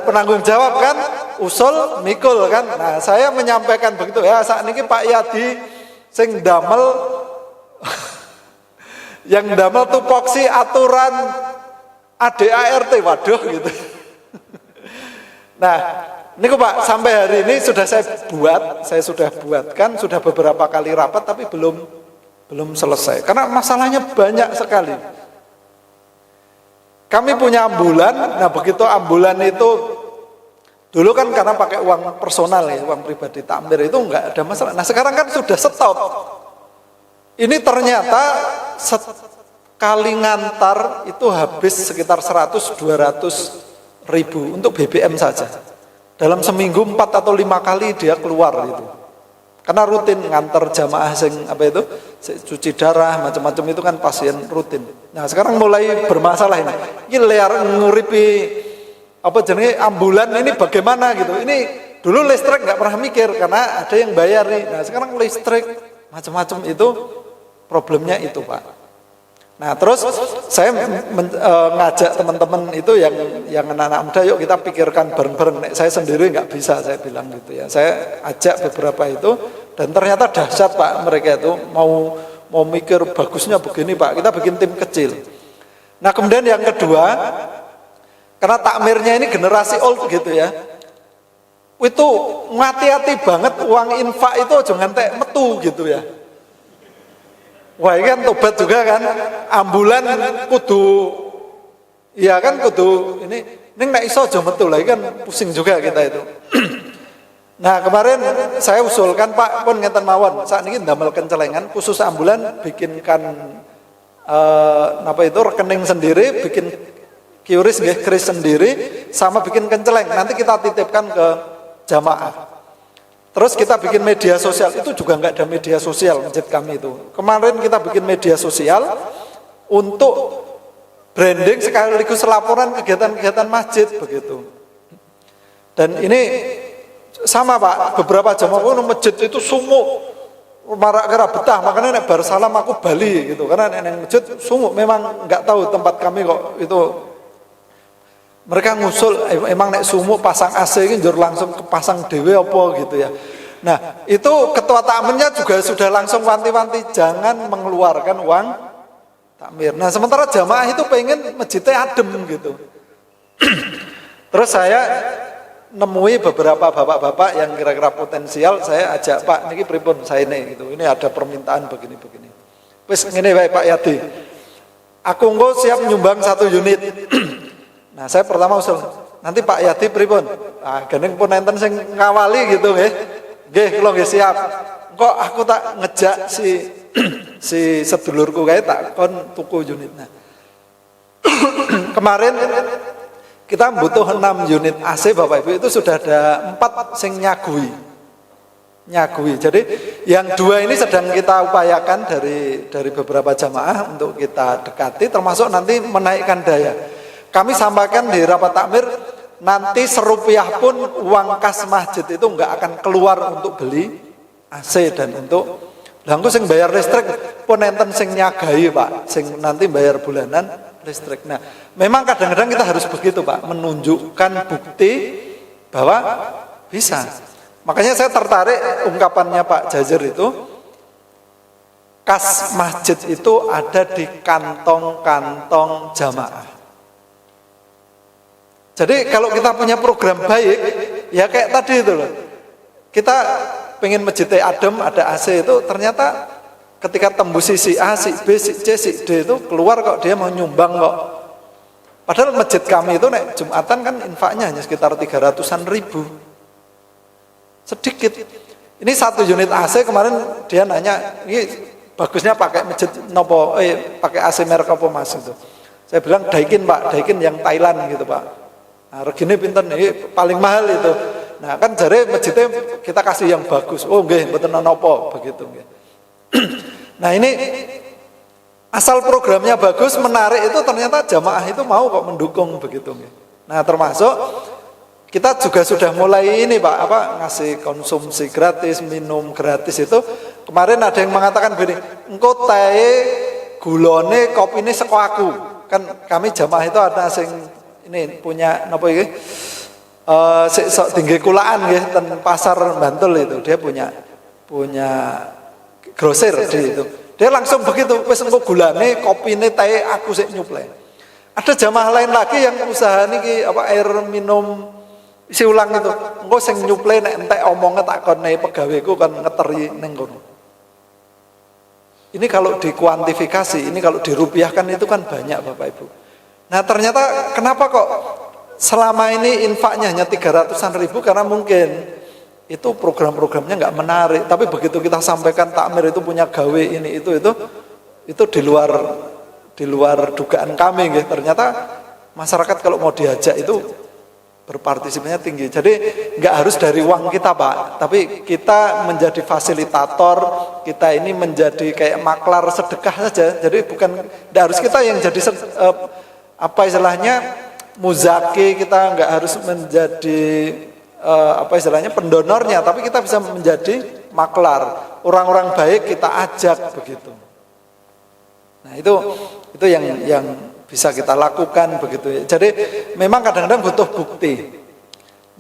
penanggung jawab kan, usul mikul kan. Nah saya menyampaikan begitu ya, saat ini Pak Yadi sing damel yang damel tupoksi aturan ADART, waduh gitu. Nah ini Pak, sampai hari ini sudah saya sudah buatkan, sudah beberapa kali rapat tapi belum selesai karena masalahnya banyak sekali. Kami punya ambulan, nah begitu ambulan itu dulu kan karena pakai uang personal ya, uang pribadi takmir itu enggak ada masalah. Nah sekarang kan sudah stop. Ini ternyata sekali ngantar itu habis sekitar 100-200 ribu untuk BBM saja. Dalam seminggu 4 atau 5 kali dia keluar itu. Karena rutin ngantar jamaah sing apa itu cuci darah macam-macam itu kan pasien rutin. Nah sekarang mulai bermasalah ini. Ini liar nguripi apa jenenge ambulan ini bagaimana gitu. Ini dulu listrik nggak pernah mikir karena ada yang bayar nih. Nah sekarang listrik macam-macam itu problemnya itu Pak. Nah terus saya ngajak teman-teman itu yang anak-anak muda, yuk kita pikirkan bareng-bareng. Saya sendiri nggak bisa, saya bilang gitu ya. Saya ajak beberapa itu, dan ternyata dahsyat Pak, mereka itu mau mikir bagusnya begini Pak, kita bikin tim kecil. Nah kemudian yang kedua, karena takmirnya ini generasi old gitu ya, itu hati-hati banget uang infak itu jangan ngantek metu gitu ya. Wah ini kan tobat juga kan, ambulan kudu, iya kan kudu ini nggak iso aja metu lagi kan, pusing juga kita itu. Nah kemarin saya usulkan Pak pun ngeten mawon, saat ini ndamel kencelengan khusus ambulan, bikinkan rekening sendiri, bikin QRIS nggih, kris sendiri, sama bikin kenceleng. Nanti kita titipkan ke jamaah. Terus kita bikin media sosial, itu juga nggak ada media sosial masjid kami itu. Kemarin kita bikin media sosial untuk branding sekaligus laporan kegiatan-kegiatan masjid begitu. Dan ini sama Pak, beberapa jamaah masjid itu sumuk, marak kera betah, makanya nek bar salam aku bali gitu, karena nek masjid sumuk, memang nggak tahu tempat kami kok itu. Mereka ngusul emang nek sumuk pasang AC ini jur langsung kepasang dewe apa gitu ya. Nah itu ketua takmirnya juga sudah langsung wanti-wanti jangan mengeluarkan uang takmir. Nah sementara jamaah itu pengen masjidnya adem gitu. Terus saya nemui beberapa bapak-bapak yang kira-kira potensial, saya ajak Pak niki pripun saya ini gitu. Ini ada permintaan begini-begini. Wis ngene wae Pak Yadi. Aku engko siap nyumbang 1 unit. Nah saya pertama usul, nanti Pak Yadi pripun? Nah gandeng pun enten sing ngawali gitu nggih. Nggih kula nggih siap. Kok aku tak ngejak si sedulurku kae tak kon tuku unit. Nah. Kemarin kita butuh 6 unit AC Bapak Ibu, itu sudah ada 4 sing nyagui. Jadi yang 2 ini sedang kita upayakan dari beberapa jamaah untuk kita dekati, termasuk nanti menaikkan daya. Kami sampaikan di rapat takmir, nanti serupiah pun uang kas masjid itu enggak akan keluar untuk beli AC dan untuk langku sing bayar listrik pun enten sing nyagai Pak, sing nanti bayar bulanan listrik. Nah, memang kadang-kadang kita harus begitu Pak, menunjukkan bukti bahwa bisa. Makanya saya tertarik ungkapannya Pak Jazir itu, kas masjid itu ada di kantong-kantong jamaah. Jadi kalau kita punya program baik, ya kayak tadi itu loh. Kita pengen masjidnya adem, ada AC itu, ternyata ketika tembus si A, si B, si C, si D itu keluar kok dia mau nyumbang kok. Padahal masjid kami itu nek Jumatan kan infaknya hanya sekitar 300-an ribu. Sedikit. Ini 1 unit AC kemarin dia nanya, ini bagusnya pakai masjid nopo, pakai AC merek apa Mas itu. Saya bilang Daikin Pak, Daikin yang Thailand gitu Pak. Nah, regine pinten iki paling mahal itu. Nah, kan jare masjidnya kita kasih yang bagus. Oh, nggih, mboten napa begitu nggih. Nah, ini asal programnya bagus, menarik itu ternyata jamaah itu mau kok mendukung begitu nggih. Nah, termasuk kita juga sudah mulai ini Pak, ngasih konsumsi gratis, minum gratis itu. Kemarin ada yang mengatakan begini, engko teh gulone kopine seko aku. Kan kami jamaah itu ada sing ini punya napa iki? Sok tinggi kulaan nggih ten pasar Bantul itu. Dia punya grosir di itu. Dia langsung begitu, wis engko gulane, kopine, teh aku sik nyuplai. Ada jamaah lain lagi yang usaha niki air minum isi ulang itu. Engko sing nyuplai nek entek omonge tak kone pegaweku kan ngeteri ning kono. Ini kalau dikuantifikasi, ini kalau dirupiahkan itu kan banyak Bapak Ibu. Nah ternyata kenapa kok selama ini infaknya hanya 300-an ribu, karena mungkin itu program-programnya nggak menarik. Tapi begitu kita sampaikan takmir itu punya gawe ini itu di luar dugaan kami gitu. Ternyata masyarakat kalau mau diajak itu berpartisipasinya tinggi. Jadi nggak harus dari uang kita Pak, tapi kita menjadi fasilitator, kita ini menjadi kayak maklar sedekah saja. Jadi bukan, nggak harus kita yang jadi muzaki, kita nggak harus menjadi pendonornya, tapi kita bisa menjadi maklar. Orang-orang baik kita ajak begitu. Nah, itu yang bisa kita lakukan begitu ya. Jadi memang kadang-kadang butuh bukti.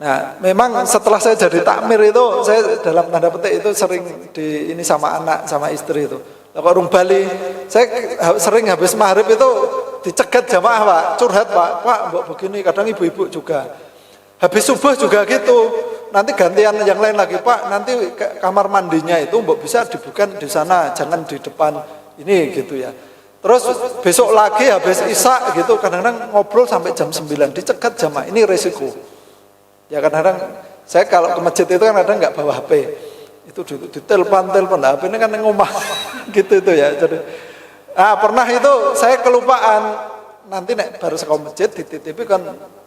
Nah, memang setelah saya jadi takmir itu, saya dalam tanda petik itu sering ini sama anak, sama istri itu. Kalau orang Bali, saya sering habis maghrib itu dicegat jamaah Pak, curhat Pak, mbok begini, kadang ibu-ibu juga. Habis subuh juga gitu, nanti gantian yang lain lagi Pak, nanti kamar mandinya itu mbok bisa dibuka di sana, jangan di depan ini gitu ya. Terus besok lagi habis isya gitu, kadang-kadang ngobrol sampai jam 9, dicegat jamaah, ini resiko. Ya kadang-kadang saya kalau ke masjid itu kan kadang nggak bawa HP, itu ditelepon HP ini kan ngomah gitu itu ya. Jadi, pernah itu saya kelupaan, nanti nek baru sekolah masjid dititipi kan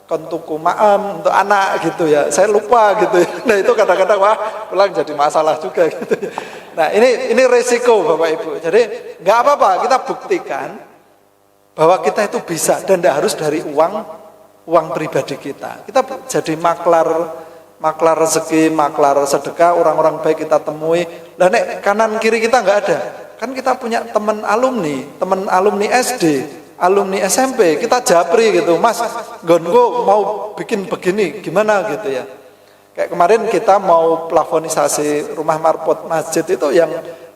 tuku maem untuk anak gitu ya, saya lupa gitu. Nah itu kadang-kadang wah pulang jadi masalah juga gitu. Nah ini resiko Bapak Ibu. Jadi nggak apa-apa kita buktikan bahwa kita itu bisa dan tidak harus dari uang pribadi kita. Kita jadi maklar rezeki, maklar sedekah, orang-orang baik kita temui. Lah nek kanan kiri kita nggak ada, kan kita punya teman alumni SD, alumni SMP, kita japri gitu, Mas, gongo mau bikin begini, gimana gitu ya. Kayak kemarin kita mau plafonisasi rumah marpot masjid itu yang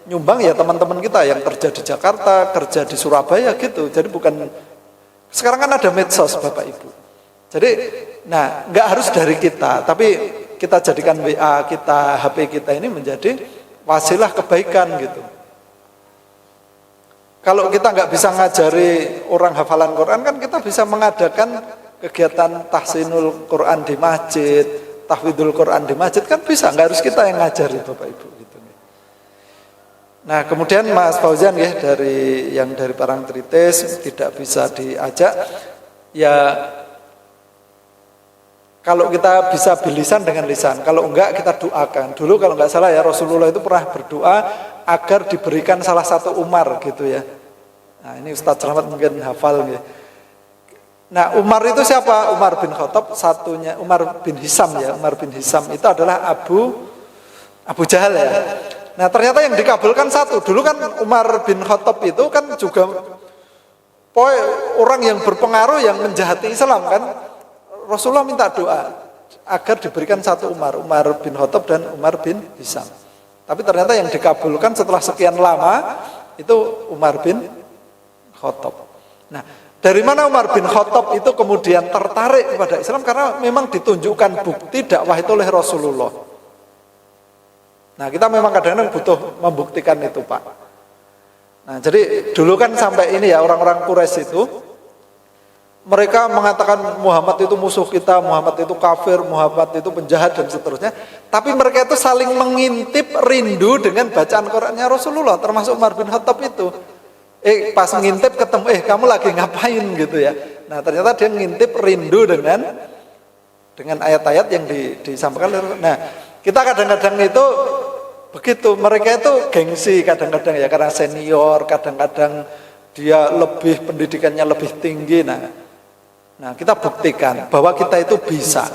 nyumbang ya teman-teman kita yang kerja di Jakarta, kerja di Surabaya gitu. Jadi bukan, sekarang kan ada medsos Bapak Ibu. Jadi, nah nggak harus dari kita, tapi kita jadikan WA kita, HP kita ini menjadi wasilah kebaikan gitu. Kalau kita nggak bisa ngajari orang hafalan Quran, kan kita bisa mengadakan kegiatan tahsinul Quran di masjid, tahfidul Quran di masjid, kan bisa, nggak harus kita yang ngajari Bapak Ibu gitu. Nah kemudian Mas Fauzan ya dari Parangtritis tidak bisa diajak, ya kalau kita bisa bilisan dengan lisan, kalau enggak kita doakan. Dulu kalau enggak salah ya Rasulullah itu pernah berdoa agar diberikan salah satu Umar gitu ya. Nah ini Ustadz Selamat mungkin hafal gitu. Nah Umar itu siapa? Umar bin Khattab, satunya Umar bin Hisam ya. Umar bin Hisam itu adalah Abu Jahal ya. Nah ternyata yang dikabulkan satu. Dulu kan Umar bin Khattab itu kan juga orang yang berpengaruh yang menjahati Islam kan. Rasulullah minta doa agar diberikan satu Umar bin Khattab dan Umar bin Hisam. Tapi ternyata yang dikabulkan setelah sekian lama itu Umar bin Khattab. Nah, dari mana Umar bin Khattab itu kemudian tertarik kepada Islam? Karena memang ditunjukkan bukti dakwah itu oleh Rasulullah. Nah, kita memang kadang-kadang butuh membuktikan itu, Pak. Nah, jadi dulu kan sampai ini ya orang-orang Quraisy itu mereka mengatakan Muhammad itu musuh kita, Muhammad itu kafir, Muhammad itu penjahat dan seterusnya. Tapi mereka itu saling mengintip rindu dengan bacaan Qurannya Rasulullah, termasuk Umar bin Khattab itu. Pas ngintip ketemu, kamu lagi ngapain gitu ya. Nah ternyata dia ngintip rindu dengan ayat-ayat yang disampaikan. Nah kita kadang-kadang itu begitu, mereka itu gengsi kadang-kadang ya karena senior, kadang-kadang dia lebih pendidikannya lebih tinggi. Nah kita buktikan bahwa kita itu bisa.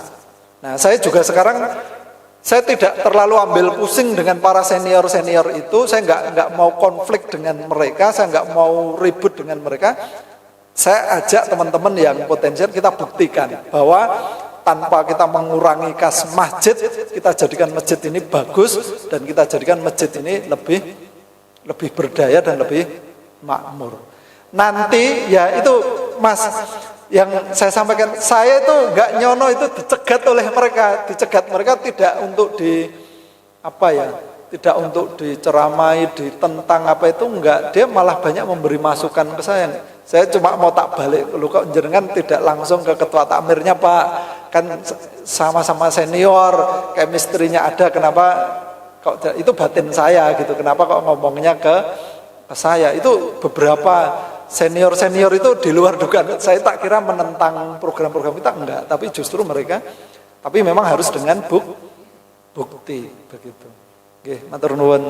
Nah saya juga sekarang saya tidak terlalu ambil pusing dengan para senior-senior itu. Saya nggak mau konflik dengan mereka, saya nggak mau ribut dengan mereka. Saya ajak teman-teman yang potensial, kita buktikan bahwa tanpa kita mengurangi kas masjid, kita jadikan masjid ini bagus dan kita jadikan masjid ini lebih berdaya dan lebih makmur. Nanti ya itu Mas yang saya sampaikan, saya itu nggak nyono itu dicegat oleh mereka, tidak untuk tidak untuk diceramai, ditentang apa itu enggak, dia malah banyak memberi masukan ke saya. Saya cuma mau tak balik, lu kok jenengan tidak langsung ke ketua takmirnya Pak, kan sama-sama senior, chemistry-nya ada, kenapa kok itu batin saya gitu, kenapa kok ngomongnya ke saya? Itu beberapa senior itu di luar dugaan. Saya tak kira menentang program-program kita, enggak, tapi justru mereka, tapi memang harus dengan bukti begitu. Oke, matur nuwun.